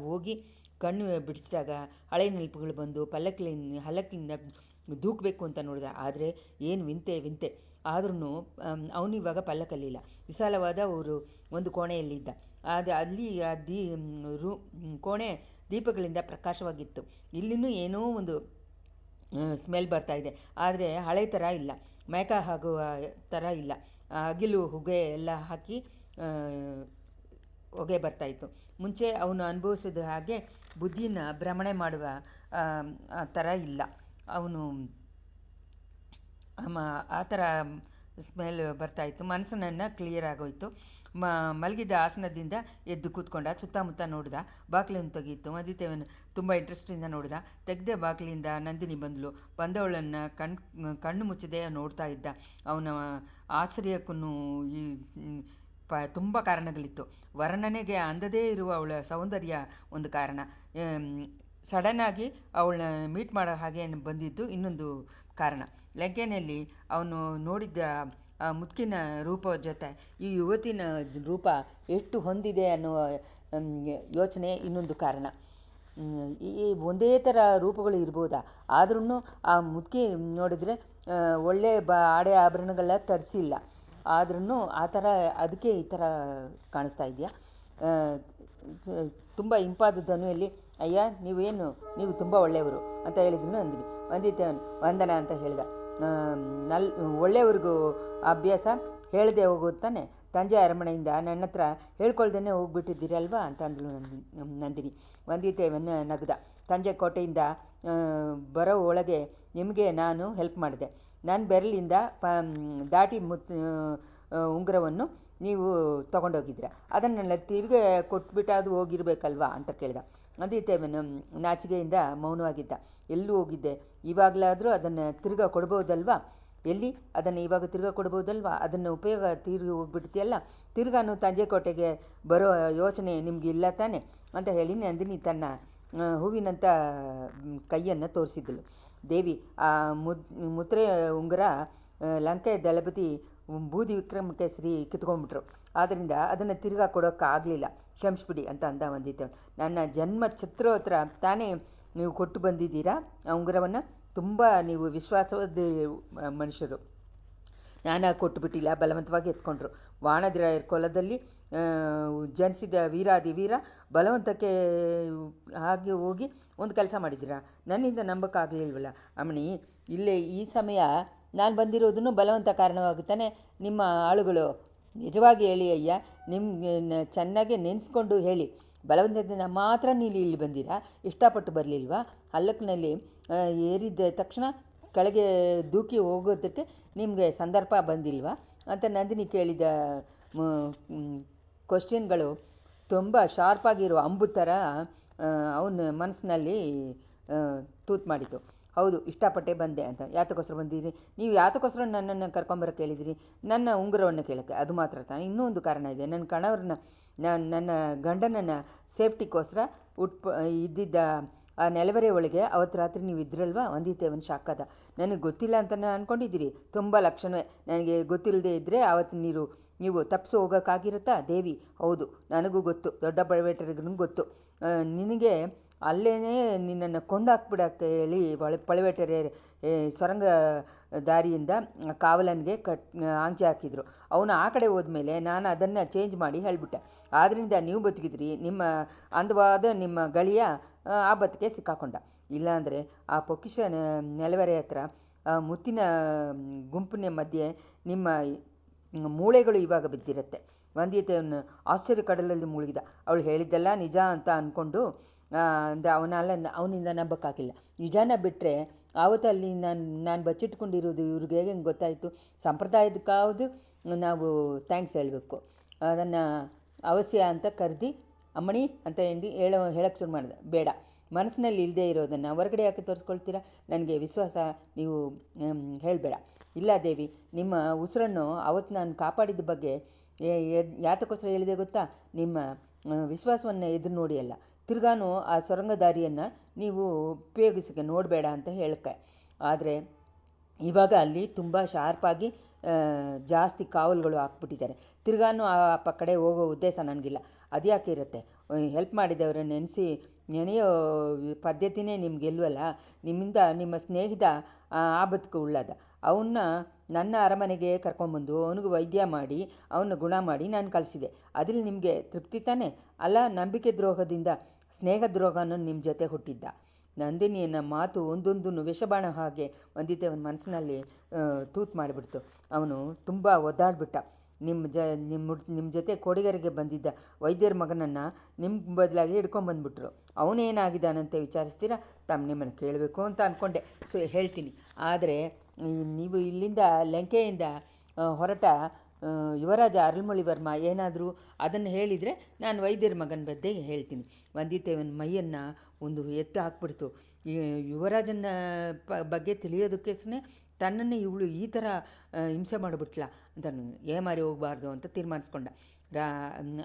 ಹೋಗಿ ಕಣ್ಣು ಬಿಡಿಸಿದಾಗ ಹಳೆ ನೆನಪುಗಳು ಬಂದು ಹಲ್ಲಕ್ಕಿಂದ ದೂಕಬೇಕು ಅಂತ ನೋಡಿದ. ಆದರೆ ಏನು ವಿಂತೆ. ಆದ್ರೂ ಅವನಿವಾಗ ಪಲ್ಲಕ್ಕಲ್ಲಿಲ್ಲ. ವಿಶಾಲವಾದ ಒಂದು ಕೋಣೆಯಲ್ಲಿದ್ದ. ಅಲ್ಲಿ ಕೋಣೆ ದೀಪಗಳಿಂದ ಪ್ರಕಾಶವಾಗಿತ್ತು. ಇಲ್ಲಿನೂ ಏನೋ ಒಂದು ಸ್ಮೆಲ್ ಬರ್ತಾ ಇದೆ. ಆದರೆ ಹಳೆ ಥರ ಇಲ್ಲ, ಮಯಕ ಆಗುವ ಥರ ಇಲ್ಲ. ಅಗಿಲು ಹೊಗೆ ಎಲ್ಲ ಹಾಕಿ ಹೊಗೆ ಬರ್ತಾಯಿತ್ತು. ಮುಂಚೆ ಅವನು ಅನುಭವಿಸಿದ ಹಾಗೆ ಬುದ್ಧಿನ ಭ್ರಮಣೆ ಮಾಡುವ ಥರ ಇಲ್ಲ. ಅವನು ಆ ಥರ ಸ್ಮೆಲ್ ಬರ್ತಾಯಿತ್ತು. ಮನಸ್ಸನ್ನು ಕ್ಲಿಯರ್ ಆಗೋಯಿತು. ಮಲಗಿದ್ದ ಆಸನದಿಂದ ಎದ್ದು ಕೂತ್ಕೊಂಡ. ಸುತ್ತಮುತ್ತ ನೋಡಿದ. ಬಾಗಿಲನ್ನು ತೆಗೀತು. ವಂದಿತೆಯನ್ನು ತುಂಬ ಇಂಟ್ರೆಸ್ಟಿಂದ ನೋಡಿದ. ತೆಗೆದ ಬಾಗಿಲಿಂದ ನಂದಿನಿ ಬಂದವಳನ್ನು ಕಣ್ಣು ಮುಚ್ಚದೆ ನೋಡ್ತಾ ಇದ್ದ. ಅವನ ಆಶ್ಚರ್ಯಕ್ಕೂ ತುಂಬ ಕಾರಣಗಳಿತ್ತು. ವರ್ಣನೆಗೆ ಅಂದದೇ ಇರುವ ಅವಳ ಸೌಂದರ್ಯ ಒಂದು ಕಾರಣ. ಸಡನ್ನಾಗಿ ಅವಳನ್ನ ಮೀಟ್ ಮಾಡೋ ಹಾಗೆ ಬಂದಿದ್ದು ಇನ್ನೊಂದು ಕಾರಣ. ಲಂಕೆಯಲ್ಲಿ ಅವನು ನೋಡಿದ್ದ ಮುತ್ಕಿನ ರೂಪ ಜೊತೆ ಈ ಯುವತಿನ ರೂಪ ಎಷ್ಟು ಹೊಂದಿದೆ ಅನ್ನುವ ಯೋಚನೆ ಇನ್ನೊಂದು ಕಾರಣ. ಈ ಒಂದೇ ಥರ ರೂಪಗಳು ಇರ್ಬೋದಾ? ಆದ್ರೂ ಆ ಮುದುಕಿ ನೋಡಿದರೆ ಒಳ್ಳೆ ಆಡೆ ಆಭರಣಗಳ ತರಿಸಿಲ್ಲ. ಆದ್ರೂ ಆ ಥರ ಅದಕ್ಕೆ ಈ ಥರ ಕಾಣಿಸ್ತಾ ಇದೆಯಾ? ತುಂಬ ಇಂಪಾದ ಧ್ವನಿಯಲ್ಲಿ, ಅಯ್ಯ ನೀವು ತುಂಬ ಒಳ್ಳೆಯವರು ಅಂತ ಹೇಳಿದ್ರು ನಂದಿನಿ. ವಂದಿತೆ ವಂದನ ಅಂತ ಹೇಳಿದ. ಒಳ್ಳೆಯವ್ರಿಗೂ ಅಭ್ಯಾಸ ಹೇಳದೆ ಹೋಗೋದು ತಾನೆ. ತಂಜೆ ಅರಮನೆಯಿಂದ ನನ್ನ ಹತ್ರ ಹೇಳ್ಕೊಳ್ದೇ ಹೋಗ್ಬಿಟ್ಟಿದ್ದೀರಲ್ವಾ ಅಂತ ಅಂದಳು ನಂದಿನಿ. ವಂದಿತೆಯನ್ನು ನಗದ. ತಂಜೆ ಕೋಟೆಯಿಂದ ಬರೋ ಒಳಗೆ ನಿಮಗೆ ನಾನು ಹೆಲ್ಪ್ ಮಾಡಿದೆ. ನನ್ನ ಬೆರಳಿಂದ ದಾಟಿ ಉಂಗುರವನ್ನು ನೀವು ತೊಗೊಂಡೋಗಿದ್ದೀರ. ಅದನ್ನೆಲ್ಲ ತಿರುಗಿ ಕೊಟ್ಬಿಟ್ಟು ಅದು ಹೋಗಿರ್ಬೇಕಲ್ವಾ ಅಂತ ಕೇಳಿದ. ವಂದಿತೆಯನ್ನು ನಾಚಿಕೆಯಿಂದ ಮೌನವಾಗಿದ್ದ. ಎಲ್ಲೂ ಹೋಗಿದ್ದೆ, ಇವಾಗಲಾದರೂ ಅದನ್ನು ತಿರ್ಗಾ ಕೊಡ್ಬೋದಲ್ವಾ? ಎಲ್ಲಿ ಅದನ್ನು ಇವಾಗ ತಿರ್ಗಾ ಕೊಡ್ಬೋದಲ್ವಾ? ಅದನ್ನು ಉಪಯೋಗ ತಿರುಗಿ ಹೋಗ್ಬಿಡ್ತೀಯಲ್ಲ. ತಿರ್ಗಾನು ತಂಜೆ ಕೋಟೆಗೆ ಬರೋ ಯೋಚನೆ ನಿಮ್ಗೆ ಇಲ್ಲ ತಾನೆ ಅಂತ ಹೇಳಿ ನಂದಿನಿ ತನ್ನ ಹೂವಿನಂಥ ಕೈಯನ್ನು ತೋರಿಸಿದಳು. ದೇವಿ ಆ ಮುದ್ರೆ ಉಂಗುರ ಲಂಕೆ ದಳಪತಿ ಬೂದಿ ವಿಕ್ರಮಕೇಸರಿ ಕಿತ್ಕೊಂಡ್ಬಿಟ್ರು. ಆದ್ದರಿಂದ ಅದನ್ನು ತಿರ್ಗಾ ಕೊಡೋಕ್ಕಾಗಲಿಲ್ಲ. ಕ್ಷಮಿಸ್ಬಿಡಿ ಅಂತ ಅಂದ ವಂದಿತೆ. ನನ್ನ ಜನ್ಮ ಛತ್ರೋ ಹತ್ರ ತಾನೇ ನೀವು ಕೊಟ್ಟು ಬಂದಿದ್ದೀರಾ ಆ ಉಂಗುರವನ್ನು. ತುಂಬ ನೀವು ವಿಶ್ವಾಸವಾದ ಮನುಷ್ಯರು. ನಾನು ಕೊಟ್ಟುಬಿಟ್ಟಿಲ್ಲ, ಬಲವಂತವಾಗಿ ಎತ್ಕೊಂಡ್ರು. ವಾಣದಿರಾಯರ ಕೊಲದಲ್ಲಿ ಜನಿಸಿದ ವೀರಾದಿ ವೀರ ಬಲವಂತಕ್ಕೆ ಹಾಗೆ ಹೋಗಿ ಒಂದು ಕೆಲಸ ಮಾಡಿದ್ದೀರಾ. ನನ್ನಿಂದ ನಂಬಕ್ಕಾಗಲಿಲ್ವಲ್ಲ ಅಮ್ಮಣಿ. ಇಲ್ಲೇ ಈ ಸಮಯ ನಾನು ಬಂದಿರೋದನ್ನು ಬಲವಂತ ಕಾರಣವಾಗುತ್ತಾನೆ. ನಿಮ್ಮ ಆಳುಗಳು ನಿಜವಾಗಿ ಹೇಳಿ ಅಯ್ಯ, ನಿಮ್ಗೆ ಚೆನ್ನಾಗಿ ನೆನೆಸ್ಕೊಂಡು ಹೇಳಿ. ಬಲವಂತದಿಂದ ಮಾತ್ರ ನೀವು ಇಲ್ಲಿ ಬಂದಿರಾ? ಇಷ್ಟಪಟ್ಟು ಬರಲಿಲ್ವಾ? ಹಲ್ಲಕ್ಕಿನಲ್ಲಿ ಏರಿದ ತಕ್ಷಣ ಕೆಳಗೆ ದೂಕಿ ಹೋಗೋದಕ್ಕೆ ನಿಮಗೆ ಸಂದರ್ಭ ಬಂದಿಲ್ವಾ ಅಂತ ನಂದಿನಿ ಕೇಳಿದ ಕ್ವಶನ್ಗಳು ತುಂಬ ಶಾರ್ಪಾಗಿರೋ ಅಂಬು ಥರ ಅವನ ಮನಸ್ಸಿನಲ್ಲಿ ತೂತು ಮಾಡಿತು. ಹೌದು, ಇಷ್ಟಪಟ್ಟೆ ಬಂದೆ ಅಂತ. ಯಾತಕ್ಕೋಸ್ಕರ ಬಂದಿರಿ ನೀವು? ಯಾತಕ್ಕೋಸ್ಕರ ನನ್ನನ್ನು ಕರ್ಕೊಂಬರೋಕ್ಕೆ ಹೇಳಿದಿರಿ? ನನ್ನ ಉಂಗುರವನ್ನು ಕೇಳೋಕ್ಕೆ. ಅದು ಮಾತ್ರ ತಾನೆ. ಇನ್ನೂ ಒಂದು ಕಾರಣ ಇದೆ. ನನ್ನ ಗಂಡನನ್ನು ಸೇಫ್ಟಿಗೋಸ್ಕರ ಇದ್ದಿದ್ದ ಆ ನೆಲವರೆ ಒಳಗೆ ಅವತ್ತು ರಾತ್ರಿ ನೀವು ಇದ್ರಲ್ವಾ? ವಂದಿತೆಯನ್ನು ಶಾಕದ. ನನಗೆ ಗೊತ್ತಿಲ್ಲ ಅಂತ ಅಂದ್ಕೊಂಡಿದ್ದೀರಿ? ತುಂಬ ಲಕ್ಷಣವೇ. ನನಗೆ ಗೊತ್ತಿಲ್ಲದೆ ಇದ್ದರೆ ಆವತ್ತು ನೀವು ತಪ್ಪಿಸಿ ಹೋಗೋಕ್ಕಾಗಿರುತ್ತಾ? ದೇವಿ: ಹೌದು, ನನಗೂ ಗೊತ್ತು. ದೊಡ್ಡ ಬಡವೇಟರಿಗೂ ಗೊತ್ತು. ನಿನಗೆ ಅಲ್ಲೇ ನಿನ್ನನ್ನು ಕೊಂದಾಕ್ಬಿಡಕ್ಕೆ ಹೇಳಿ ಪಳವೇಟರೆ ಸೊರಂಗ ದಾರಿಯಿಂದ ಕಾವಲನಿಗೆ ಆಂಚೆ ಹಾಕಿದ್ರು. ಅವನು ಆ ಕಡೆ ಹೋದ್ಮೇಲೆ ನಾನು ಅದನ್ನು ಚೇಂಜ್ ಮಾಡಿ ಹೇಳಿಬಿಟ್ಟೆ. ಆದ್ದರಿಂದ ನೀವು ಬದುಕಿದ್ರಿ, ನಿಮ್ಮ ಅಂದವಾದ ನಿಮ್ಮ ಗಳಿಯ ಆ ಬದುಕೆ ಸಿಕ್ಕಾಕೊಂಡ. ಇಲ್ಲಾಂದರೆ ಆ ಪೊಕ್ಕಿಷ ನೆಲವರೆ ಹತ್ರ ಮುತ್ತಿನ ಗುಂಪಿನ ಮಧ್ಯೆ ನಿಮ್ಮ ಮೂಳೆಗಳು ಇವಾಗ ಬಿದ್ದಿರುತ್ತೆ. ವಂದ್ಯತೆಯನ್ನು ಆಶ್ಚರ್ಯ ಕಡಲಲ್ಲಿ ಮುಳುಗಿದ. ಅವಳು ಹೇಳಿದ್ದೆಲ್ಲ ನಿಜ ಅಂತ ಅಂದ್ಕೊಂಡು ಅವನಿಂದ ನಂಬಕ್ಕಾಗಿಲ್ಲ. ನಿಜಾನ ಬಿಟ್ಟರೆ ಆವತ್ತು ಅಲ್ಲಿ ನಾನು ಬಚ್ಚಿಟ್ಕೊಂಡಿರೋದು ಇವ್ರಿಗೆ ಹೇಗೆ ಗೊತ್ತಾಯಿತು? ಸಂಪ್ರದಾಯದಕ್ಕಾವುದು ನಾವು ಥ್ಯಾಂಕ್ಸ್ ಹೇಳಬೇಕು. ಅದನ್ನು ಅವಶ್ಯ ಅಂತ ಕರೆದು ಅಮ್ಮಣಿ ಅಂತ ಹೇಳಕ್ಕೆ ಶುರು ಮಾಡಿದೆ. ಬೇಡ, ಮನಸ್ಸಿನಲ್ಲಿ ಇಲ್ಲದೆ ಇರೋದನ್ನು ಹೊರಗಡೆ ಯಾಕೆ ತೋರಿಸ್ಕೊಳ್ತೀರಾ? ನನಗೆ ವಿಶ್ವಾಸ ನೀವು ಹೇಳಬೇಡ. ಇಲ್ಲ ದೇವಿ, ನಿಮ್ಮ ಉಸಿರನ್ನು ಅವತ್ತು ನಾನು ಕಾಪಾಡಿದ ಬಗ್ಗೆ ಯಾತಕ್ಕೋಸ್ಕರ ಹೇಳಿದೆ ಗೊತ್ತಾ? ನಿಮ್ಮ ವಿಶ್ವಾಸವನ್ನು ಎದುರು ನೋಡಿ ಅಲ್ಲ, ತಿರ್ಗಾನು ಆ ಸೊರಂಗ ದಾರಿಯನ್ನು ನೀವು ಉಪಯೋಗಿಸಕ್ಕೆ ನೋಡಬೇಡ ಅಂತ ಹೇಳಕ್ಕೆ. ಆದರೆ ಇವಾಗ ಅಲ್ಲಿ ತುಂಬ ಶಾರ್ಪಾಗಿ ಜಾಸ್ತಿ ಕಾವಲುಗಳು ಹಾಕ್ಬಿಟ್ಟಿದ್ದಾರೆ. ತಿರ್ಗಾನು ಆ ಕಡೆ ಹೋಗೋ ಉದ್ದೇಶ ನನಗಿಲ್ಲ. ಅದ್ಯಾಕೆ ಇರುತ್ತೆ? ಹೆಲ್ಪ್ ಮಾಡಿದವರನ್ನು ನೆನೆಯೋ ಪದ್ಧತಿನೇ ನಿಮಗೆಲ್ವಲ್ಲ. ನಿಮ್ಮಿಂದ ನಿಮ್ಮ ಸ್ನೇಹಿತ ಆ ಬದುಕು ಉಳ್ಳದ. ಅವನ್ನ ನನ್ನ ಅರಮನೆಗೆ ಕರ್ಕೊಂಬಂದು ಅವನಿಗೆ ವೈದ್ಯ ಮಾಡಿ ಅವನ್ನ ಗುಣ ಮಾಡಿ ನಾನು ಕಳಿಸಿದೆ. ಅದ್ರಲ್ಲಿ ನಿಮಗೆ ತೃಪ್ತಿ ತಾನೇ? ಅಲ್ಲ, ನಂಬಿಕೆ ದ್ರೋಹದಿಂದ ಸ್ನೇಹ ದ್ರೋಹನೂ ನಿಮ್ಮ ಜೊತೆ ಹುಟ್ಟಿದ್ದ. ನಂದಿನಿಯನ್ನ ಮಾತು ಒಂದೊಂದು ವಿಷಬಾಣ ಹಾಗೆ ಅವನ ಮನಸ್ಸಿನಲ್ಲಿ ತೂತು ಮಾಡಿಬಿಡ್ತು. ಅವನು ತುಂಬ ಒದ್ದಾಡ್ಬಿಟ್ಟ. ನಿಮ್ಮ ಜೊತೆ ಕೋಡಿಗರಿಗೆ ಬಂದಿದ್ದ ವೈದ್ಯರ ಮಗನನ್ನು ನಿಮ್ಮ ಬದಲಾಗಿ ಹಿಡ್ಕೊಂಬಂದ್ಬಿಟ್ರು. ಅವನೇನಾಗಿದ್ದಾನಂತೆ ವಿಚಾರಿಸ್ತೀರಾ? ನಿಮ್ಮನ್ನು ಕೇಳಬೇಕು ಅಂತ ಅಂದ್ಕೊಂಡೆ, ಹೇಳ್ತೀನಿ. ಆದರೆ ನೀವು ಇಲ್ಲಿಂದ ಲಂಕೆಯಿಂದ ಹೊರಟ ಯುವರಾಜ ಅರುಳ್ಮೊಳಿವರ್ಮ ಏನಾದರೂ ಅದನ್ನು ಹೇಳಿದರೆ ನಾನು ವೈದ್ಯರ ಮಗನ ಬಗ್ಗೆ ಹೇಳ್ತೀನಿ. ವಂದಿತೇವನ ಮೈಯನ್ನು ಒಂದು ಎತ್ತು ಹಾಕ್ಬಿಡ್ತು. ಯುವರಾಜನ ಬಗ್ಗೆ ತಿಳಿಯೋದಕ್ಕೆ ತನ್ನನ್ನೇ ಇವಳು ಈ ಥರ ಹಿಂಸೆ ಮಾಡಿಬಿಟ್ಲ ಅಂತ ಏಮಾರಿ ಹೋಗಬಾರ್ದು ಅಂತ ತೀರ್ಮಾನಿಸ್ಕೊಂಡ.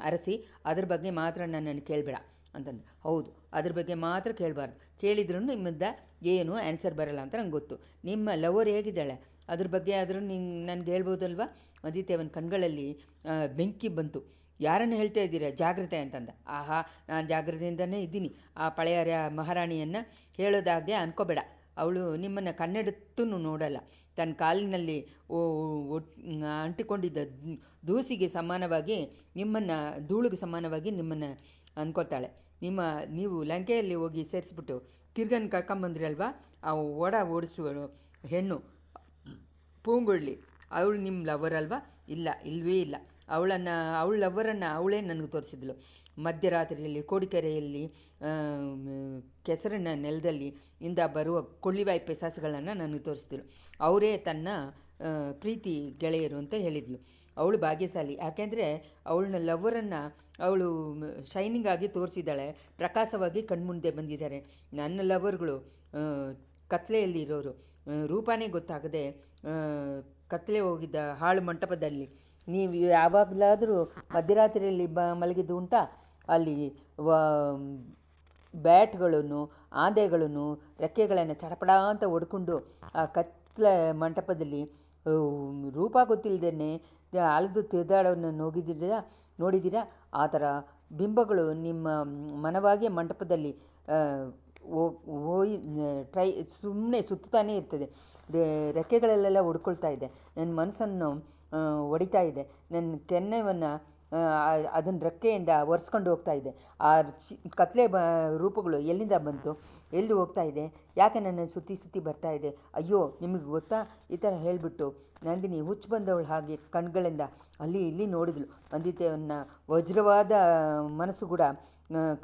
ಅರಸಿ, ಅದ್ರ ಬಗ್ಗೆ ಮಾತ್ರ ನನ್ನನ್ನು ಕೇಳಬೇಡ ಅಂತಂದು. ಹೌದು, ಅದ್ರ ಬಗ್ಗೆ ಮಾತ್ರ ಕೇಳಬಾರ್ದು. ಕೇಳಿದ್ರೂ ನಿಮ್ಮಿಂದ ಏನು ಆನ್ಸರ್ ಬರಲ್ಲ ಅಂತ ನಂಗೆ ಗೊತ್ತು. ನಿಮ್ಮ ಲವರ್ ಹೇಗಿದ್ದಾಳೆ ಅದ್ರ ಬಗ್ಗೆ ಆದರೂ ನನಗೆ ಹೇಳ್ಬೋದಲ್ವಾ? ವಂದಿತೇವನ ಕಣ್ಗಳಲ್ಲಿ ಬೆಂಕಿ ಬಂತು. ಯಾರನ್ನು ಹೇಳ್ತಾ ಇದ್ದೀರಾ? ಜಾಗ್ರತೆ ಅಂತಂದ. ಆಹಾ, ನಾನು ಜಾಗ್ರತೆಯಿಂದನೇ ಇದ್ದೀನಿ. ಆ ಪಳೆಯ ಮಹಾರಾಣಿಯನ್ನು ಹೇಳೋದಾಗೆ ಅನ್ಕೋಬೇಡ. ಅವಳು ನಿಮ್ಮನ್ನು ಕಣ್ಣೆಡುತ್ತೂ ನೋಡಲ್ಲ. ತನ್ನ ಕಾಲಿನಲ್ಲಿ ಅಂಟಿಕೊಂಡಿದ್ದ ದೂಸಿಗೆ ಸಮಾನವಾಗಿ ನಿಮ್ಮನ್ನು ಧೂಳಿಗೆ ಸಮಾನವಾಗಿ ನಿಮ್ಮನ್ನು ಅನ್ಕೊಳ್ತಾಳೆ. ನೀವು ಲಂಕೆಯಲ್ಲಿ ಹೋಗಿ ಸೇರಿಸ್ಬಿಟ್ಟು ತಿರ್ಗನ್ ಕರ್ಕೊಂಬಂದ್ರಲ್ವಾ, ಆ ಓಡಿಸುವ ಹೆಣ್ಣು ಪೂಂಗುಳ್ಳಿ, ಅವಳು ನಿಮ್ಮ ಲವರ್ ಅಲ್ವಾ? ಇಲ್ವೇ ಇಲ್ಲ. ಅವಳ ಲವ್ವರನ್ನು ಅವಳೇ ನನಗೆ ತೋರಿಸಿದ್ಲು. ಮಧ್ಯರಾತ್ರಿಯಲ್ಲಿ ಕೋಡಿಕೆರೆಯಲ್ಲಿ ಕೆಸರಿನ ನೆಲದಲ್ಲಿ ಇಂದ ಬರುವ ಕೊಳ್ಳಿವಾಯಿ ಪಿಸಾಸುಗಳನ್ನು ನನಗೆ ತೋರಿಸಿದ್ಳು. ಅವರೇ ತನ್ನ ಪ್ರೀತಿ ಗೆಳೆಯರು ಅಂತ ಹೇಳಿದ್ಲು. ಅವಳು ಭಾಗ್ಯಶಾಲಿ. ಯಾಕೆಂದರೆ ಅವಳನ್ನ ಲವ್ವರನ್ನು ಅವಳು ಶೈನಿಂಗ್ ಆಗಿ ತೋರಿಸಿದ್ದಾಳೆ, ಪ್ರಕಾಶವಾಗಿ ಕಣ್ಮುಂದೆ ಬಂದಿದ್ದಾರೆ. ನನ್ನ ಲವರ್ಗಳು ಕತ್ಲೆಯಲ್ಲಿ ಇರೋರು, ರೂಪನೇ ಗೊತ್ತಾಗದೆ ಕತ್ಲೆ ಹೋಗಿದ್ದ ಹಾಳು ಮಂಟಪದಲ್ಲಿ ನೀವು ಯಾವಾಗಲಾದರೂ ಮಧ್ಯರಾತ್ರಿಯಲ್ಲಿ ಮಲಗಿದ್ದು ಉಂಟಾ? ಅಲ್ಲಿ ಬ್ಯಾಟ್ಗಳನ್ನು ಆಂದೆಗಳನ್ನು ರೆಕ್ಕೆಗಳನ್ನು ಚಡಪಡ ಅಂತ ಹೊಡ್ಕೊಂಡು ಆ ಕತ್ಲೆ ಮಂಟಪದಲ್ಲಿ ರೂಪ ಗೊತ್ತಿಲ್ಲದೇನೆ ಅಲೆದು ತಿರುದಾಡೋನ್ನ ನೋಡಿದ್ದೀರಾ? ಆ ಥರ ಬಿಂಬಗಳು ನಿಮ್ಮ ಮನವಾಗಿ ಮಂಟಪದಲ್ಲಿ ಸುಮ್ಮನೆ ಸುತ್ತಾನೇ ಇರ್ತದೆ. ರೆಕ್ಕೆಗಳಲ್ಲೆಲ್ಲ ಹೊಡ್ಕೊಳ್ತಾ ಇದೆ. ನನ್ನ ಮನಸ್ಸನ್ನು ಹೊಡಿತಾ ಇದೆ. ನನ್ನ ಕೆನ್ನೆಯನ್ನು ಅದನ್ನ ರೆಕ್ಕೆಯಿಂದ ಒರೆಸ್ಕೊಂಡು ಹೋಗ್ತಾ ಇದೆ. ಆ ಕತ್ಲೆ ರೂಪಗಳು ಎಲ್ಲಿಂದ ಬಂತು? ಎಲ್ಲಿ ಹೋಗ್ತಾ ಇದೆ? ಯಾಕೆ ನನ್ನ ಸುತ್ತಿ ಬರ್ತಾ ಇದೆ? ಅಯ್ಯೋ, ನಿಮಗೆ ಗೊತ್ತಾ? ಈ ಥರ ಹೇಳಿಬಿಟ್ಟು ನಂದಿನಿ ಹುಚ್ಚು ಬಂದವಳು ಹಾಗೆ ಕಣ್ಗಳಿಂದ ಅಲ್ಲಿ ಇಲ್ಲಿ ನೋಡಿದ್ಳು. ವಂದಿತೆಯನ್ನ ವಜ್ರವಾದ ಮನಸ್ಸು ಕೂಡ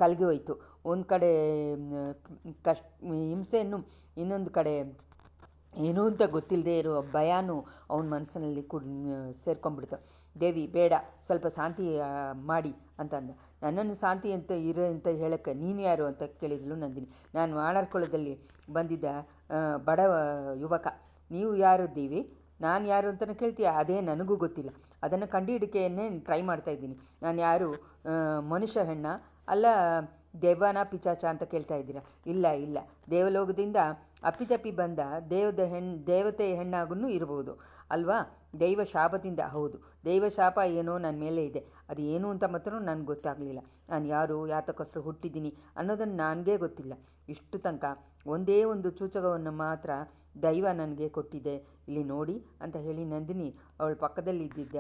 ಕಲಗಿ ಹೋಯಿತು. ಒಂದು ಕಡೆ ಹಿಂಸೆಯನ್ನು, ಇನ್ನೊಂದು ಕಡೆ ಏನೂ ಅಂತ ಗೊತ್ತಿಲ್ಲದೆ ಇರೋ ಭಯನೂ ಅವನ ಮನಸ್ಸಿನಲ್ಲಿ ಸೇರ್ಕೊಂಡ್ಬಿಡ್ತು. ದೇವಿ, ಬೇಡ, ಸ್ವಲ್ಪ ಶಾಂತಿ ಮಾಡಿ ಅಂತಂದ. ನನ್ನನ್ನು ಶಾಂತಿ ಅಂತ ಹೇಳಕ್ಕೆ ನೀನು ಯಾರು ಅಂತ ಕೇಳಿದ್ಲು ನಂದಿನಿ. ನಾನು ವಾನರ್ಕುಲದಲ್ಲಿ ಬಂದಿದ್ದ ಬಡ ಯುವಕ. ನೀವು ಯಾರು ದೇವಿ? ನಾನು ಯಾರು ಅಂತಲೇ ಕೇಳ್ತೀಯ? ಅದೇ ನನಗೂ ಗೊತ್ತಿಲ್ಲ. ಅದನ್ನು ಕಂಡುಹಿಡಿಕೆಯನ್ನೇ ಟ್ರೈ ಮಾಡ್ತಾಯಿದ್ದೀನಿ. ನಾನು ಯಾರು? ಮನುಷ್ಯ ಹೆಣ್ಣ? ಅಲ್ಲ ದೆವ್ವನ ಪಿಚಾಚ ಅಂತ ಕೇಳ್ತಾ ಇದ್ದೀರಾ? ಇಲ್ಲ, ದೇವಲೋಕದಿಂದ ಅಪ್ಪಿತಪ್ಪಿ ಬಂದ ದೇವತೆ ಹೆಣ್ಣಾಗೂ ಇರ್ಬೋದು. ಅಲ್ವಾ? ದೈವ ಶಾಪದಿಂದ. ಹೌದು, ದೈವ ಶಾಪ ಏನೋ ನನ್ನ ಮೇಲೆ ಇದೆ. ಅದು ಏನು ಅಂತ ಮಾತ್ರ ನನಗೆ ಗೊತ್ತಾಗಲಿಲ್ಲ. ನಾನು ಯಾರು, ಯಾತಕ್ಕೋಸ್ಕರ ಹುಟ್ಟಿದ್ದೀನಿ ಅನ್ನೋದನ್ನು ನನಗೇ ಗೊತ್ತಿಲ್ಲ. ಇಷ್ಟು ತನಕ ಒಂದೇ ಒಂದು ಸೂಚಕವನ್ನು ಮಾತ್ರ ದೈವ ನನಗೆ ಕೊಟ್ಟಿದೆ, ಇಲ್ಲಿ ನೋಡಿ ಅಂತ ಹೇಳಿ ನಂದಿನಿ ಅವಳ ಪಕ್ಕದಲ್ಲಿ ಇದ್ದಿದ್ದ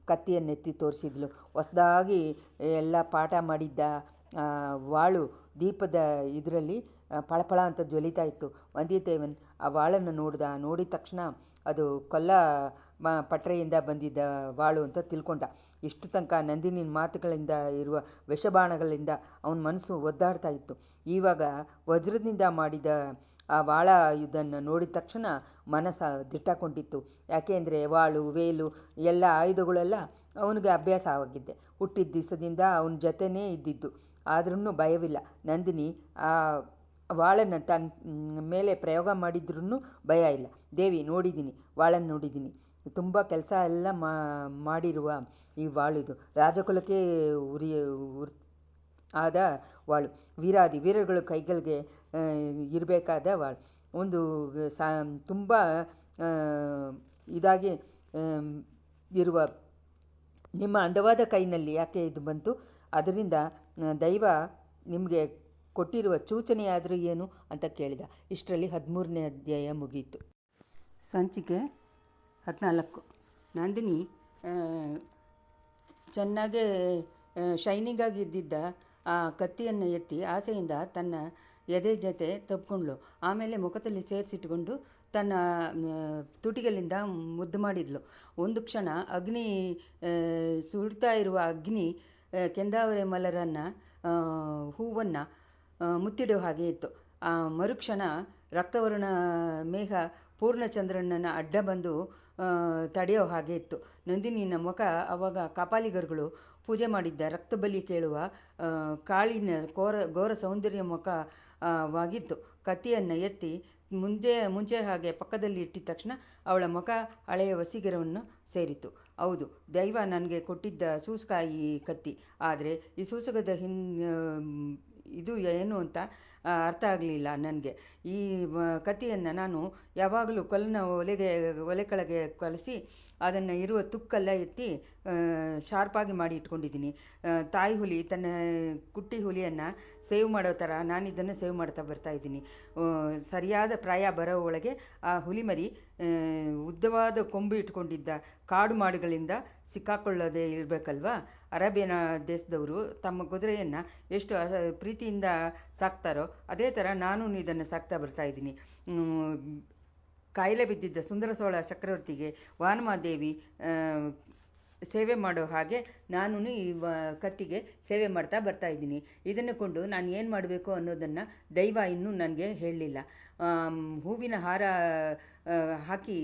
ಕತ್ತಿಯನ್ನೆತ್ತಿ ತೋರಿಸಿದ್ಲು. ಹೊಸದಾಗಿ ಎಲ್ಲ ಪಾಠ ಮಾಡಿದ್ದ ವಾಳು ದೀಪದ ಇದರಲ್ಲಿ ಫಳಫಳ ಅಂತ ಜ್ವಲಿತಾ ಇತ್ತು. ವந்திಯತ್ತೇವನ್ ಆ ವಾಳನ್ನು ನೋಡಿದ ತಕ್ಷಣ ಅದು ಪಟ್ರೆಯಿಂದ ಬಂದಿದ್ದ ವಾಳು ಅಂತ ತಿಳ್ಕೊಂಡ. ಇಷ್ಟು ತನಕ ನಂದಿನಿನ ಮಾತುಗಳಿಂದ ಇರುವ ವಿಷಬಾಣಗಳಿಂದ ಅವನ ಮನಸ್ಸು ಒದ್ದಾಡ್ತಾ ಇತ್ತು. ಇವಾಗ ವಜ್ರದಿಂದ ಮಾಡಿದ ಆ ವಾಳ ಇದನ್ನು ನೋಡಿದ ತಕ್ಷಣ ಮನಸ್ಸು ದಿಟ್ಟಾಕೊಂಡಿತ್ತು. ಯಾಕೆ ಅಂದರೆ ವಾಳು, ವೇಲು ಎಲ್ಲ ಆಯುಧಗಳೆಲ್ಲ ಅವನಿಗೆ ಅಭ್ಯಾಸ ಆಗಿದ್ದೆ. ಹುಟ್ಟಿದ ದಿವಸದಿಂದ ಅವನ ಜೊತೆನೇ ಇದ್ದಿದ್ದು. ಆದ್ರೂ ಭಯವಿಲ್ಲ. ನಂದಿನಿ ಆ ವಾಳನ್ನು ತನ್ನ ಮೇಲೆ ಪ್ರಯೋಗ ಮಾಡಿದ್ರೂ ಭಯ ಇಲ್ಲ. ದೇವಿ, ನೋಡಿದ್ದೀನಿ, ವಾಳನ್ನು ನೋಡಿದ್ದೀನಿ, ತುಂಬ ಕೆಲಸ ಎಲ್ಲ ಮಾಡಿರುವ ಈ ವಾಳಿದು, ರಾಜಕುಲಕ್ಕೆ ಆದ ವಾಳು, ವೀರಗಳ ಕೈಗಳಿಗೆ ಇರಬೇಕಾದ ವಾಳು, ಒಂದು ತುಂಬ ಇದಾಗಿ ಇರುವ ನಿಮ್ಮ ಅಂದವಾದ ಕೈನಲ್ಲಿ ಯಾಕೆ ಇದು ಬಂತು? ಅದರಿಂದ ದೈವ ನಿಮಗೆ ಕೊಟ್ಟಿರುವ ಸೂಚನೆಯಾದರೂ ಏನು ಅಂತ ಕೇಳಿದ. ಇಷ್ಟರಲ್ಲಿ 13ನೇ ಅಧ್ಯಾಯ ಮುಗಿಯಿತು. ಸಂಚಿಕೆ 14. ನಂದಿನಿ ಚೆನ್ನಾಗೇ ಶೈನಿಂಗ್ ಆಗಿದ್ದಿದ್ದ ಆ ಕತ್ತಿಯನ್ನು ಎತ್ತಿ ಆಸೆಯಿಂದ ತನ್ನ ಎದೆ ಜೊತೆ ತಪ್ಪಿಕೊಂಡ್ಳು. ಆಮೇಲೆ ಮುಖದಲ್ಲಿ ಸೇರಿಸಿಟ್ಕೊಂಡು ತನ್ನ ತುಟಿಗಳಿಂದ ಮುದ್ದು ಮಾಡಿದ್ಲು. ಒಂದು ಕ್ಷಣ ಅಗ್ನಿ ಸುಡ್ತಾ ಇರುವ ಅಗ್ನಿ ಕೆಂದಾವರೆ ಮಲರನ್ನು, ಹೂವನ್ನು ಮುತ್ತಿಡೋ ಹಾಗೆ ಇತ್ತು. ಆ ಮರುಕ್ಷಣ ರಕ್ತವರ್ಣ ಮೇಘ ಪೂರ್ಣಚಂದ್ರನನ್ನು ಅಡ್ಡ ಬಂದು ತಡೆಯೋ ಹಾಗೆ ಇತ್ತು. ನಂದಿನಿನ ಮುಖ ಆವಾಗ ಕಾಪಾಲಿಗರುಗಳು ಪೂಜೆ ಮಾಡಿದ್ದ ರಕ್ತಬಲಿ ಕೇಳುವ ಕಾಳಿನ ಘೋರ ಸೌಂದರ್ಯ ಮುಖವಾಗಿತ್ತು. ಕತ್ತಿಯನ್ನು ಎತ್ತಿ ಮುಂಚೆ ಹಾಗೆ ಪಕ್ಕದಲ್ಲಿ ಇಟ್ಟಿದ ತಕ್ಷಣ ಅವಳ ಮುಖ ಹಳೆಯ ವಸೀಕರವನ್ನು ಸೇರಿತು. ಹೌದು, ದೈವ ನನಗೆ ಕೊಟ್ಟಿದ್ದ ಸೂಸಕ ಈ ಕತ್ತಿ. ಆದರೆ ಈ ಸೂಸಕದ ಇದು ಏನು ಅಂತ ಅರ್ಥ ಆಗಲಿಲ್ಲ ನನಗೆ. ಈ ಕತ್ತಿಯನ್ನು ನಾನು ಯಾವಾಗಲೂ ಒಲೆ ಕೆಳಗೆ ಕಲಸಿ ಅದನ್ನು ಇರುವ ತುಕ್ಕೆಲ್ಲ ಎತ್ತಿ ಶಾರ್ಪಾಗಿ ಮಾಡಿ ಇಟ್ಕೊಂಡಿದ್ದೀನಿ. ತಾಯಿ ಹುಲಿ ತನ್ನ ಕುಟ್ಟಿ ಹುಲಿಯನ್ನು ಸೇವ್ ಮಾಡೋ ಥರ ನಾನು ಇದನ್ನು ಸೇವ್ ಮಾಡ್ತಾ ಬರ್ತಾಯಿದ್ದೀನಿ. ಸರಿಯಾದ ಪ್ರಾಯ ಬರೋ ಒಳಗೆ ಆ ಹುಲಿಮರಿ ಉದ್ದವಾದ ಕೊಂಬು ಇಟ್ಕೊಂಡಿದ್ದ ಕಾಡು ಮಾಡುಗಳಿಂದ ಸಿಕ್ಕಾಕೊಳ್ಳೋದೇ ಇರಬೇಕಲ್ವಾ? ಅರೇಬಿಯನ್ ದೇಶದವರು ತಮ್ಮ ಕುದುರೆಯನ್ನು ಎಷ್ಟು ಪ್ರೀತಿಯಿಂದ ಸಾಕ್ತಾರೋ ಅದೇ ಥರ ನಾನು ಇದನ್ನು ಸಾಕ್ತಾ ಬರ್ತಾಯಿದ್ದೀನಿ. ಕಾಯಿಲೆ ಬಿದ್ದಿದ್ದ ಸುಂದರ ಸೋಳ ಚಕ್ರವರ್ತಿಗೆ ವಾನಮಾದೇವಿ ಸೇವೆ ಮಾಡೋ ಹಾಗೆ ನಾನು ಈ ಕತ್ತಿಗೆ ಸೇವೆ ಮಾಡ್ತಾ ಬರ್ತಾಯಿದ್ದೀನಿ. ಇದನ್ನು ಕೊಂಡು ನಾನು ಏನು ಮಾಡಬೇಕು ಅನ್ನೋದನ್ನು ದೈವ ಇನ್ನೂ ನನಗೆ ಹೇಳಲಿಲ್ಲ. ಹೂವಿನ ಹಾರ ಹಾಕಿ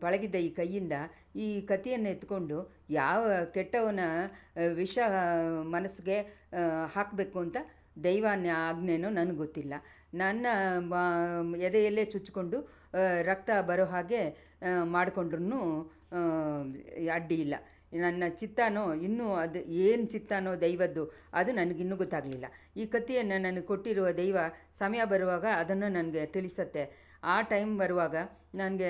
ಪಳಗಿದ್ದ ಈ ಕೈಯಿಂದ ಈ ಕತ್ತಿಯನ್ನು ಎತ್ಕೊಂಡು ಯಾವ ಕೆಟ್ಟವನ ವಿಷ ಮನಸ್ಸಿಗೆ ಹಾಕಬೇಕು ಅಂತ ದೈವಾನ್ಯ ಆಜ್ಞೆನೋ ನನಗೆ ಗೊತ್ತಿಲ್ಲ. ನನ್ನ ಎದೆಯಲ್ಲೇ ಚುಚ್ಚಿಕೊಂಡು ರಕ್ತ ಬರೋ ಹಾಗೆ ಮಾಡಿಕೊಂಡ್ರೂ ಅಡ್ಡಿ ಇಲ್ಲ. ನನ್ನ ಚಿತ್ತಾನೋ ಇನ್ನೂ ಅದು ಏನು ಚಿತ್ತಾನೋ ದೈವದ್ದು ಅದು ನನಗಿನ್ನೂ ಗೊತ್ತಾಗಲಿಲ್ಲ. ಈ ಕತ್ತಿಯನ್ನು ನನಗೆ ಕೊಟ್ಟಿರುವ ದೈವ ಸಮಯ ಬರುವಾಗ ಅದನ್ನು ನನಗೆ ತಿಳಿಸತ್ತೆ. ಆ ಟೈಮ್ ಬರುವಾಗ ನನಗೆ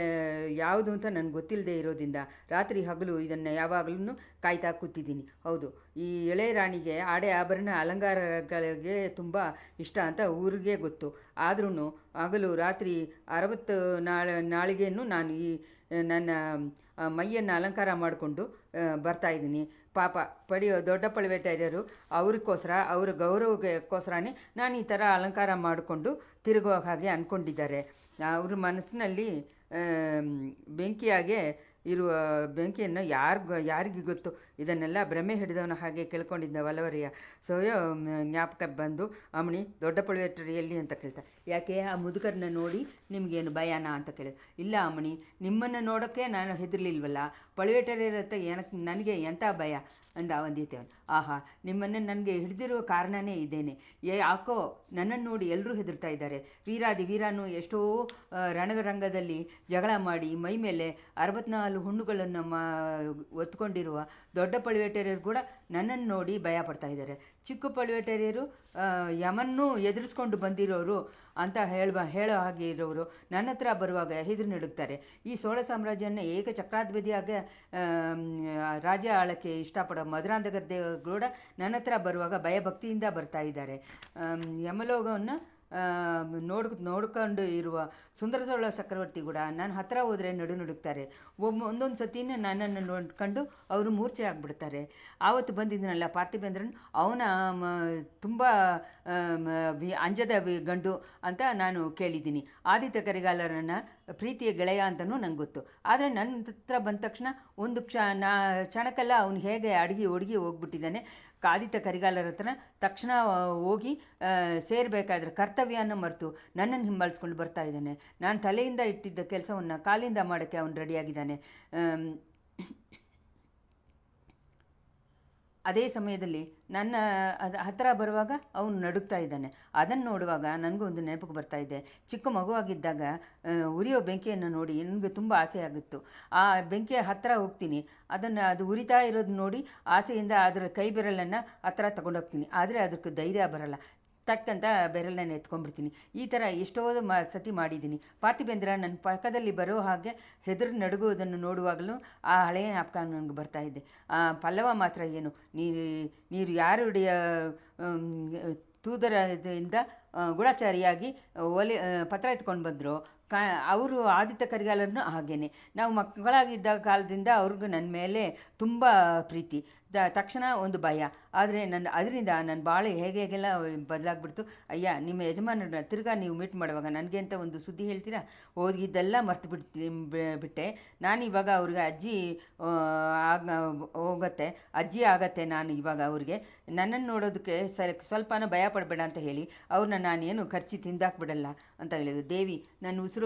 ಯಾವುದು ಅಂತ ನನಗೆ ಗೊತ್ತಿಲ್ಲದೆ ಇರೋದ್ರಿಂದ ರಾತ್ರಿ ಹಗಲು ಇದನ್ನು ಯಾವಾಗಲೂ ಕಾಯ್ತಾ ಕೂತಿದ್ದೀನಿ. ಹೌದು, ಈ ಎಳೆ ರಾಣಿಗೆ ಆಡೆ ಆಭರಣ ಅಲಂಕಾರಗಳಿಗೆ ತುಂಬ ಇಷ್ಟ ಅಂತ ಊರಿಗೆ ಗೊತ್ತು. ಆದ್ರೂ ಹಗಲು ರಾತ್ರಿ 60 ನಾಳಿಗೆಯೂ ನಾನು ಈ ನನ್ನ ಮೈಯನ್ನು ಅಲಂಕಾರ ಮಾಡಿಕೊಂಡು ಬರ್ತಾಯಿದ್ದೀನಿ. ಪಾಪ ಪಡೆಯೋ ದೊಡ್ಡ ಪಳವೇಟೆಯರು ಅವ್ರ ಗೌರವಕ್ಕೋಸ್ಕರನೇ ನಾನು ಈ ಥರ ಅಲಂಕಾರ ಮಾಡಿಕೊಂಡು ತಿರುಗೋ ಹಾಗೆ ಅಂದ್ಕೊಂಡಿದ್ದಾರೆ. ಅವ್ರ ಮನಸ್ಸಿನಲ್ಲಿ ಬೆಂಕಿಯಾಗೆ ಇರುವ ಬೆಂಕಿಯನ್ನು ಯಾರಿಗೆ ಗೊತ್ತು? ಇದನ್ನೆಲ್ಲ ಭ್ರಮೆ ಹಿಡಿದವನ ಹಾಗೆ ಕೇಳ್ಕೊಂಡಿದ್ದ ವಲವರಿಯ ಸೋಯೋ ಜ್ಞಾಪಕ ಬಂದು, ಅಮ್ಮಣಿ ದೊಡ್ಡ ಪಳವೇಟರು ಎಲ್ಲಿ ಅಂತ ಕೇಳ್ತಾರೆ. ಯಾಕೆ ಆ ಮುದುಕರನ್ನ ನೋಡಿ ನಿಮಗೇನು ಭಯನಾ ಅಂತ ಕೇಳಿದೆ. ಇಲ್ಲ ಅಮ್ಮಣಿ, ನಿಮ್ಮನ್ನು ನೋಡೋಕ್ಕೆ ನಾನು ಹೆದರ್ಲಿಲ್ವಲ್ಲ, ಪಳವೇಟರಿರತ್ತೆ ನನಗೆ ಎಂಥ ಭಯ ಅಂದ ವಂದಿತೇವನು. ಆಹಾ, ನಿಮ್ಮನ್ನು ನನಗೆ ಹಿಡಿದಿರುವ ಕಾರಣನೇ ಇದೇನೆ. ಯಾಕೋ ನನ್ನನ್ನು ನೋಡಿ ಎಲ್ಲರೂ ಹೆದರ್ತಾ ಇದ್ದಾರೆ. ವೀರಾದಿ ವೀರನು ಎಷ್ಟೋ ರಣರಂಗದಲ್ಲಿ ಜಗಳ ಮಾಡಿ ಮೈ ಮೇಲೆ 64 ಹುಣ್ಣುಗಳನ್ನು ಒತ್ಕೊಂಡಿರುವ ದೊಡ್ಡ ಪಳುವೇಟರಿಯರು ಕೂಡ ನನ್ನನ್ನು ನೋಡಿ ಭಯ ಪಡ್ತಾ ಇದ್ದಾರೆ. ಚಿಕ್ಕ ಪಳುವೇಟರಿಯರು ಯಮನ್ನೂ ಎದುರಿಸ್ಕೊಂಡು ಬಂದಿರೋರು ಅಂತ ಹೇಳೋ ಹಾಗೆ ಇರೋರು ನನ್ನ ಹತ್ರ ಬರುವಾಗ ಹೆದರು ನಡುಗ್ತಾರೆ. ಈ ಸೋಳ ಸಾಮ್ರಾಜ್ಯನ ಏಕ ಚಕ್ರಾಧಿಪತಿಯಾಗಿ ರಾಜ್ಯ ಆಳಕ್ಕೆ ಇಷ್ಟಪಡೋ ಮಧುರಾಂಧಕರ ಕೂಡ ನನ್ನ ಹತ್ರ ಬರುವಾಗ ಭಯಭಕ್ತಿಯಿಂದ ಬರ್ತಾ ಇದ್ದಾರೆ. ಯಮಲೋಕವನ್ನು ನೋಡ್ಕೊಂಡು ಇರುವ ಸುಂದರ ಸೋಳ ಚಕ್ರವರ್ತಿ ಕೂಡ ನನ್ನ ಹತ್ರ ಹೋದರೆ ನಡುಗ್ತಾರೆ. ಒಂದೊಂದು ಸತಿನ ನನ್ನನ್ನು ನೋಡ್ಕೊಂಡು ಅವರು ಮೂರ್ಛೆ ಆಗಿಬಿಡ್ತಾರೆ. ಆವತ್ತು ಬಂದಿದ್ದನಲ್ಲ ಪಾರ್ಥಿಬೇಂದ್ರನ್, ಅವನ ತುಂಬ ಅಂಜದ ಗಂಡು ಅಂತ ನಾನು ಕೇಳಿದ್ದೀನಿ. ಆದಿತ್ಯ ಕರಿಗಾಲರನ್ನ ಪ್ರೀತಿಯ ಗೆಳೆಯ ಅಂತಲೂ ನಂಗೆ ಗೊತ್ತು. ಆದರೆ ನನ್ನ ಹತ್ರ ಬಂದ ತಕ್ಷಣ ಒಂದು ಕ್ಷಣಕ್ಕೆಲ್ಲ ಅವನು ಹೇಗೆ ಹುಡುಗಿ ಹೋಗ್ಬಿಟ್ಟಿದ್ದಾನೆ. ಆದಿತ್ಯ ಕರಿಗಾಲರ ಹತ್ರ ತಕ್ಷಣ ಹೋಗಿ ಸೇರಬೇಕಾದ್ರೆ ಕರ್ತವ್ಯನ ಮರೆತು ನನ್ನನ್ನು ಹಿಂಬಾಲಿಸ್ಕೊಂಡು ಬರ್ತಾ ಇದ್ದಾನೆ. ನಾನು ತಲೆಯಿಂದ ಇಟ್ಟಿದ್ದ ಕೆಲಸವನ್ನು ಕಾಲಿಂದ ಮಾಡೋಕ್ಕೆ ಅವನು ರೆಡಿಯಾಗಿದ್ದಾನೆ. ಅದೇ ಸಮಯದಲ್ಲಿ ನನ್ನ ಹತ್ತಿರ ಬರುವಾಗ ಅವನು ನಡುಗ್ತಾ ಇದ್ದಾನೆ. ಅದನ್ನು ನೋಡುವಾಗ ನನಗೂ ಒಂದು ನೆನಪಿಗೆ ಬರ್ತಾ ಇದೆ. ಚಿಕ್ಕ ಮಗುವಾಗಿದ್ದಾಗ ಉರಿಯೋ ಬೆಂಕಿಯನ್ನು ನೋಡಿ ನನಗೆ ತುಂಬ ಆಸೆ ಆಗಿತ್ತು. ಆ ಬೆಂಕಿಯ ಹತ್ತಿರ ಹೋಗ್ತೀನಿ, ಅದು ಉರಿತಾ ಇರೋದು ನೋಡಿ ಆಸೆಯಿಂದ ಅದರ ಕೈ ಬೆರಳನ್ನು ಹತ್ತಿರ ತಗೊಂಡೋಗ್ತೀನಿ. ಆದರೆ ಅದಕ್ಕೆ ಧೈರ್ಯ ಬರಲ್ಲ. ತಕ್ಕಂತ ಬೆರಳನ್ನ ಎತ್ಕೊಂಡ್ಬಿಡ್ತೀನಿ. ಈ ಥರ ಎಷ್ಟೋ ಸತಿ ಮಾಡಿದ್ದೀನಿ. ಪಾರ್ಥಿಬೇಂದ್ರ ನನ್ನ ಪಕ್ಕದಲ್ಲಿ ಬರೋ ಹಾಗೆ ಹೆದರು ನಡುಗುವುದನ್ನು ನೋಡುವಾಗಲೂ ಆ ಹಳೆಯ ಜ್ಞಾಪಕ ನನಗೆ ಬರ್ತಾ ಇದೆ. ಪಲ್ಲವ ಮಾತ್ರ ಏನು, ನೀರು ಯಾರುடைய ತೂದರದಿಂದ ಗೂಢಚಾರಿಯಾಗಿ ಪತ್ರ ಎತ್ಕೊಂಡು ಬಂದರು. ಅವರು ಆದಿತ್ಯ ಕರಿಗಾಲರನ್ನು ಹಾಗೇನೆ. ನಾವು ಮಕ್ಕಳಾಗಿದ್ದ ಕಾಲದಿಂದ ಅವ್ರಿಗೂ ನನ್ನ ಮೇಲೆ ತುಂಬ ಪ್ರೀತಿ, ತಕ್ಷಣ ಒಂದು ಭಯ. ಆದರೆ ಅದರಿಂದ ನನ್ನ ಬಾಳೆ ಹೇಗೆಲ್ಲ ಬದಲಾಗ್ಬಿಡ್ತು. ಅಯ್ಯ, ನಿಮ್ಮ ಯಜಮಾನರನ್ನ ತಿರ್ಗಾ ನೀವು ಮೀಟ್ ಮಾಡುವಾಗ ನನಗೆ ಅಂತ ಒಂದು ಸುದ್ದಿ ಹೇಳ್ತೀರಾ? ಹೋಗಿದ್ದೆಲ್ಲ ಮರ್ತು ಬಿಟ್ಟೆ. ನಾನು ಇವಾಗ ಅವ್ರಿಗೆ ಅಜ್ಜಿ ಅಜ್ಜಿ ಆಗತ್ತೆ. ನಾನು ಇವಾಗ ಅವ್ರಿಗೆ ನನ್ನನ್ನು ನೋಡೋದಕ್ಕೆ ಸ್ವಲ್ಪನೂ ಭಯ ಪಡಬೇಡ ಅಂತ ಹೇಳಿ ಅವ್ರನ್ನ ನಾನೇನು ಖರ್ಚಿ ತಿಂದಾಕ್ಬಿಡಲ್ಲ ಅಂತ ಹೇಳಿದ್ರು. ದೇವಿ, ನನ್ನ ಉಸಿರು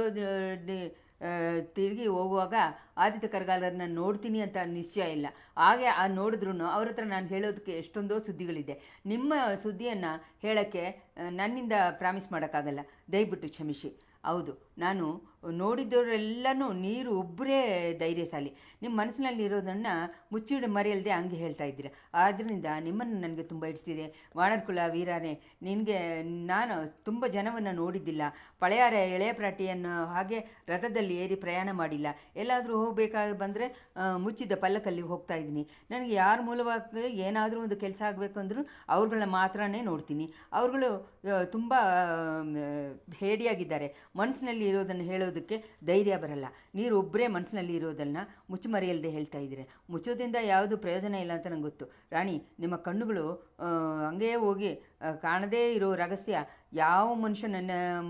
ತಿರುಗಿ ಹೋಗುವಾಗ ಆದಿತ್ಯ ಕರಿಗಾಲರನ್ನ ನೋಡ್ತೀನಿ ಅಂತ ನಿಶ್ಚಯ ಇಲ್ಲ. ಹಾಗೆ ನೋಡಿದ್ರು ಅವ್ರ ಹತ್ರ ನಾನು ಹೇಳೋದಕ್ಕೆ ಎಷ್ಟೊಂದೋ ಸುದ್ದಿಗಳಿದೆ. ನಿಮ್ಮ ಸುದ್ದಿಯನ್ನು ಹೇಳೋಕ್ಕೆ ನನ್ನಿಂದ ಪ್ರಾಮಿಸ್ ಮಾಡೋಕ್ಕಾಗಲ್ಲ. ದಯವಿಟ್ಟು ಕ್ಷಮಿಸಿ. ಹೌದು, ನಾನು ನೋಡಿದವರೆಲ್ಲನೂ ನೀರು ಒಬ್ಬರೇ ಧೈರ್ಯಶಾಲಿ. ನಿಮ್ಮ ಮನಸ್ಸಿನಲ್ಲಿ ಇರೋದನ್ನು ಮುಚ್ಚಿಡ ಮರೆಯಲ್ಲದೆ ಹಂಗೆ ಹೇಳ್ತಾ ಇದ್ದೀರ. ಆದ್ದರಿಂದ ನಿಮ್ಮನ್ನು ನನಗೆ ತುಂಬ ಇಡಿಸಿದೆ. ವಾನರಕುಲ ವೀರನೇ, ನಿನಗೆ ನಾನು ತುಂಬ ಜನವನ್ನು ನೋಡಿದ್ದಿಲ್ಲ. ಪಳೆಯಾರ ಎಳೆಯ ಪ್ರಾಟಿಯನ್ನು ಹಾಗೆ ರಥದಲ್ಲಿ ಏರಿ ಪ್ರಯಾಣ ಮಾಡಿಲ್ಲ. ಎಲ್ಲಾದರೂ ಹೋಗಬೇಕಾಗಿ ಬಂದರೆ ಮುಚ್ಚಿದ ಪಲ್ಲಕ್ಕಲ್ಲಿ ಹೋಗ್ತಾ ಇದ್ದೀನಿ. ನನಗೆ ಯಾರ ಮೂಲವಾಗಿ ಏನಾದರೂ ಒಂದು ಕೆಲಸ ಆಗಬೇಕು ಅಂದರೂ ಅವ್ರುಗಳನ್ನ ಮಾತ್ರನೇ ನೋಡ್ತೀನಿ. ಅವ್ರುಗಳು ತುಂಬ ಹೇಡಿಯಾಗಿದ್ದಾರೆ. ಮನಸ್ಸಿನಲ್ಲಿ ಇರೋದನ್ನು ಹೇಳೋದಕ್ಕೆ ಧೈರ್ಯ ಬರಲ್ಲ. ನೀರು ಒಬ್ಬರೇ ಮನಸ್ಸಿನಲ್ಲಿ ಇರೋದನ್ನು ಮುಚ್ಚುಮರೆಯಲ್ಲದೆ ಹೇಳ್ತಾ ಇದ್ದೀರ. ಮುಚ್ಚೋದ್ರಿಂದ ಯಾವುದು ಪ್ರಯೋಜನ ಇಲ್ಲ ಅಂತ ನಂಗೆ ಗೊತ್ತು. ರಾಣಿ, ನಿಮ್ಮ ಕಣ್ಣುಗಳು ಹಂಗೇ ಹೋಗಿ ಕಾಣದೇ ಇರೋ ರಹಸ್ಯ ಯಾವ ಮನುಷ್ಯನ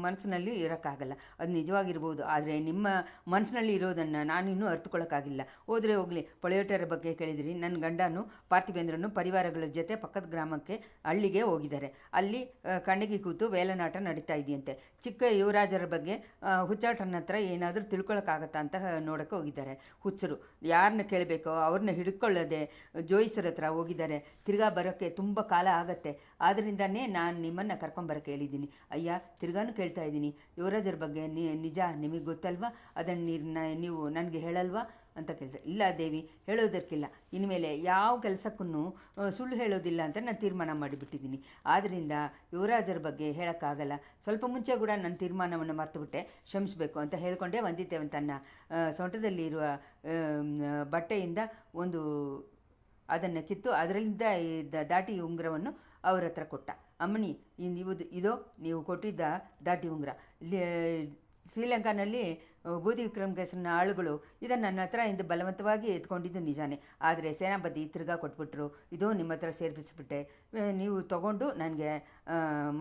ಮನಸ್ಸಿನಲ್ಲಿ ಇರೋಕ್ಕಾಗಲ್ಲ. ಅದು ನಿಜವಾಗಿರ್ಬೋದು, ಆದರೆ ನಿಮ್ಮ ಮನಸ್ಸಿನಲ್ಲಿ ಇರೋದನ್ನು ನಾನಿನ್ನೂ ಅರ್ಥಕೊಳ್ಳೋಕ್ಕಾಗಿಲ್ಲ. ಹೋದರೆ ಹೋಗಲಿ. ಪಳುವೇಟರ ಬಗ್ಗೆ ಕೇಳಿದ್ರಿ. ನನ್ನ ಗಂಡನು ಪಾರ್ಥಿಬೇಂದ್ರನು ಪರಿವಾರಗಳ ಜೊತೆ ಪಕ್ಕದ ಗ್ರಾಮಕ್ಕೆ ಹಳ್ಳಿಗೆ ಹೋಗಿದ್ದಾರೆ. ಅಲ್ಲಿ ಕಣ್ಣಿಗೆ ಕೂತು ವೇಲನಾಟ ನಡೀತಾ ಇದೆಯಂತೆ. ಚಿಕ್ಕ ಯುವರಾಜರ ಬಗ್ಗೆ ಹುಚ್ಚಾಟನ ಹತ್ರ ಏನಾದರೂ ತಿಳ್ಕೊಳಕ್ಕಾಗತ್ತಾ ಅಂತ ನೋಡೋಕ್ಕೆ ಹೋಗಿದ್ದಾರೆ. ಹುಚ್ಚರು ಯಾರನ್ನ ಕೇಳಬೇಕೋ ಅವ್ರನ್ನ ಹಿಡ್ಕೊಳ್ಳೋದೆ ಜೋಯಿಸರ ಹತ್ರ ಹೋಗಿದ್ದಾರೆ. ತಿರ್ಗಾ ಬರೋಕ್ಕೆ ತುಂಬ ಕಾಲ ಆಗತ್ತೆ. ಆದ್ದರಿಂದನೇ ನಾನು ನಿಮ್ಮನ್ನು ಕರ್ಕೊಂಬರೋಕ್ಕೆ ಹೇಳಿದ್ದೀನಿ. ಅಯ್ಯ, ತಿರ್ಗಾನು ಕೇಳ್ತಾ ಇದ್ದೀನಿ. ಯುವರಾಜರ ಬಗ್ಗೆ ನಿಜ ನಿಮಗೆ ಗೊತ್ತಲ್ವಾ? ಅದನ್ನು ನೀವು ನನಗೆ ಹೇಳಲ್ವಾ ಅಂತ ಕೇಳಿದೆ. ಇಲ್ಲ ದೇವಿ, ಹೇಳೋದಕ್ಕಿಲ್ಲ. ಇನ್ಮೇಲೆ ಯಾವ ಕೆಲಸಕ್ಕೂ ಸುಳ್ಳು ಹೇಳೋದಿಲ್ಲ ಅಂತ ನಾನು ತೀರ್ಮಾನ ಮಾಡಿಬಿಟ್ಟಿದ್ದೀನಿ. ಆದ್ದರಿಂದ ಯುವರಾಜರ ಬಗ್ಗೆ ಹೇಳೋಕ್ಕಾಗಲ್ಲ. ಸ್ವಲ್ಪ ಮುಂಚೆ ಕೂಡ ನನ್ನ ತೀರ್ಮಾನವನ್ನು ಮರ್ತುಬಿಟ್ಟೆ, ಕ್ಷಮಿಸಬೇಕು ಅಂತ ಹೇಳ್ಕೊಂಡೆ ವಂದಿತೇವನ್ ತನ್ನ ಸೊಂಟದಲ್ಲಿ ಇರುವ ಬಟ್ಟೆಯಿಂದ ಒಂದು ಅದನ್ನು ಕಿತ್ತು ಅದರಿಂದ ದಾಟಿ ಉಂಗುರವನ್ನು ಅವ್ರ ಹತ್ರ ಕೊಟ್ಟ. ಅಮ್ಮಣಿ, ಇದೋ ನೀವು ಕೊಟ್ಟಿದ್ದ ದಾಟಿ ಉಂಗುರ. ಇಲ್ಲಿ ಶ್ರೀಲಂಕಾನಲ್ಲಿ ಬೂದಿ ವಿಕ್ರಮಕೇಸರನ ಆಳುಗಳು ಇದನ್ನು ನನ್ನ ಹತ್ರ ಇಂದು ಬಲವಂತವಾಗಿ ಎತ್ಕೊಂಡಿದ್ದು ನಿಜಾನೇ. ಆದರೆ ಸೇನಾಪತಿ ತಿರ್ಗಾ ಕೊಟ್ಬಿಟ್ರು. ಇದೋ ನಿಮ್ಮ ಹತ್ರ ಸೇರ್ಪಿಸ್ಬಿಟ್ಟೆ, ನೀವು ತಗೊಂಡು ನನಗೆ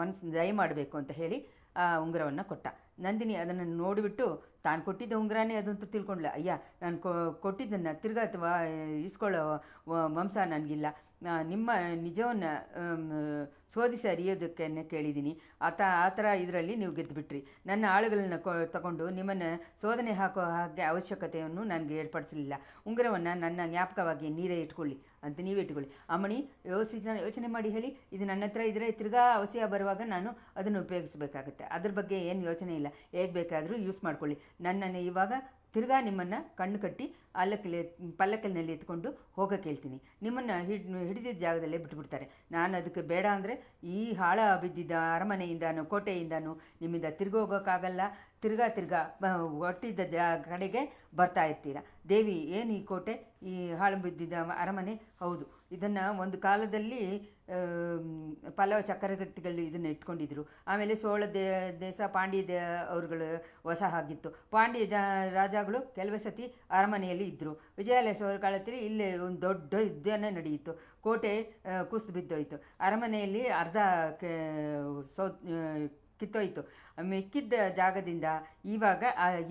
ಮನಸ್ಸು ದಯ ಮಾಡಬೇಕು ಅಂತ ಹೇಳಿ ಆ ಉಂಗುರವನ್ನು ಕೊಟ್ಟ. ನಂದಿನಿ ಅದನ್ನು ನೋಡಿಬಿಟ್ಟು ತಾನು ಕೊಟ್ಟಿದ್ದ ಉಂಗುರನೇ ಅದಂತೂ ತಿಳ್ಕೊಂಡ್ಲ. ಅಯ್ಯ, ನಾನು ಕೊಟ್ಟಿದ್ದನ್ನು ತಿರ್ಗಾ ಅಥವಾ ಇಸ್ಕೊಳ್ಳೋ ವಂಶ ನನಗಿಲ್ಲ. ನಿಮ್ಮ ನಿಜವನ್ನು ಶೋಧಿಸಿ ಅರಿಯೋದಕ್ಕೆ ಕೇಳಿದ್ದೀನಿ. ಆ ಥರ ಇದರಲ್ಲಿ ನೀವು ಗೆದ್ದುಬಿಟ್ರಿ. ನನ್ನ ಆಳುಗಳನ್ನ ತಗೊಂಡು ನಿಮ್ಮನ್ನು ಶೋಧನೆ ಹಾಕೋ ಹಾಗೆ ಅವಶ್ಯಕತೆಯನ್ನು ನನಗೆ ಏರ್ಪಡಿಸಲಿಲ್ಲ. ಉಂಗುರವನ್ನು ನನ್ನ ಜ್ಞಾಪಕವಾಗಿ ನೀರೇ ಇಟ್ಕೊಳ್ಳಿ ಅಂತ ನೀವೇ ಇಟ್ಕೊಳ್ಳಿ. ಅಮ್ಮಣಿ, ಯೋಚನೆ ಮಾಡಿ ಹೇಳಿ. ಇದು ನನ್ನ ಹತ್ರ ಇದ್ದರೆ ತಿರ್ಗಾ ಅವಶ್ಯ ಬರುವಾಗ ನಾನು ಅದನ್ನು ಉಪಯೋಗಿಸಬೇಕಾಗುತ್ತೆ. ಅದ್ರ ಬಗ್ಗೆ ಏನು ಯೋಚನೆ ಇಲ್ಲ. ಹೇಗೆ ಬೇಕಾದರೂ ಯೂಸ್ ಮಾಡ್ಕೊಳ್ಳಿ. ನನ್ನನ್ನು ಇವಾಗ ತಿರ್ಗಾ ನಿಮ್ಮನ್ನು ಕಣ್ಣು ಕಟ್ಟಿ ಪಲ್ಲಕ್ಕಿನಲ್ಲಿ ಎತ್ಕೊಂಡು ಹೋಗೋಕೆ ಹೇಳ್ತೀನಿ. ನಿಮ್ಮನ್ನು ಹಿಡಿದಿದ್ದ ಜಾಗದಲ್ಲೇ ಬಿಟ್ಬಿಡ್ತಾರೆ. ನಾನು ಅದಕ್ಕೆ ಬೇಡ ಅಂದರೆ ಈ ಹಾಳ ಬಿದ್ದಿದ್ದ ಅರಮನೆಯಿಂದನೂ ಕೋಟೆಯಿಂದನೂ ನಿಮ್ಮಿಂದ ಹೋಗೋಕ್ಕಾಗಲ್ಲ. ತಿರ್ಗಾ ಒಟ್ಟಿದ್ದ ಕಡೆಗೆ ಬರ್ತಾ ಇರ್ತೀರ. ದೇವಿ, ಏನು ಈ ಕೋಟೆ, ಈ ಹಾಳು ಬಿದ್ದಿದ್ದ ಅರಮನೆ? ಹೌದು, ಇದನ್ನು ಒಂದು ಕಾಲದಲ್ಲಿ ಪಲ್ಲವ ಚಕ್ರವರ್ತಿಗಳು ಇದನ್ನು ಇಟ್ಕೊಂಡಿದ್ರು. ಆಮೇಲೆ ಸೋಳ ದೇಶ ಪಾಂಡ್ಯ ಅವರುಗಳು ಹೊಸ ಆಗಿತ್ತು. ಪಾಂಡ್ಯ ರಾಜಗಳು ಕೆಲವೇ ಸತಿ ಅರಮನೆಯಲ್ಲಿ ಇದ್ದರು. ವಿಜಯಾಲಯ ಸೋಳ ಕಾಲದಲ್ಲಿ ಇಲ್ಲೇ ಒಂದು ದೊಡ್ಡ ಯುದ್ಧನೇ ನಡೆಯಿತು. ಕೋಟೆ ಕುಸಿದು ಬಿದ್ದೋಯ್ತು. ಅರಮನೆಯಲ್ಲಿ ಅರ್ಧ ಕಿತ್ತೋಯ್ತು. ಮಿಕ್ಕಿದ್ದ ಜಾಗದಿಂದ ಇವಾಗ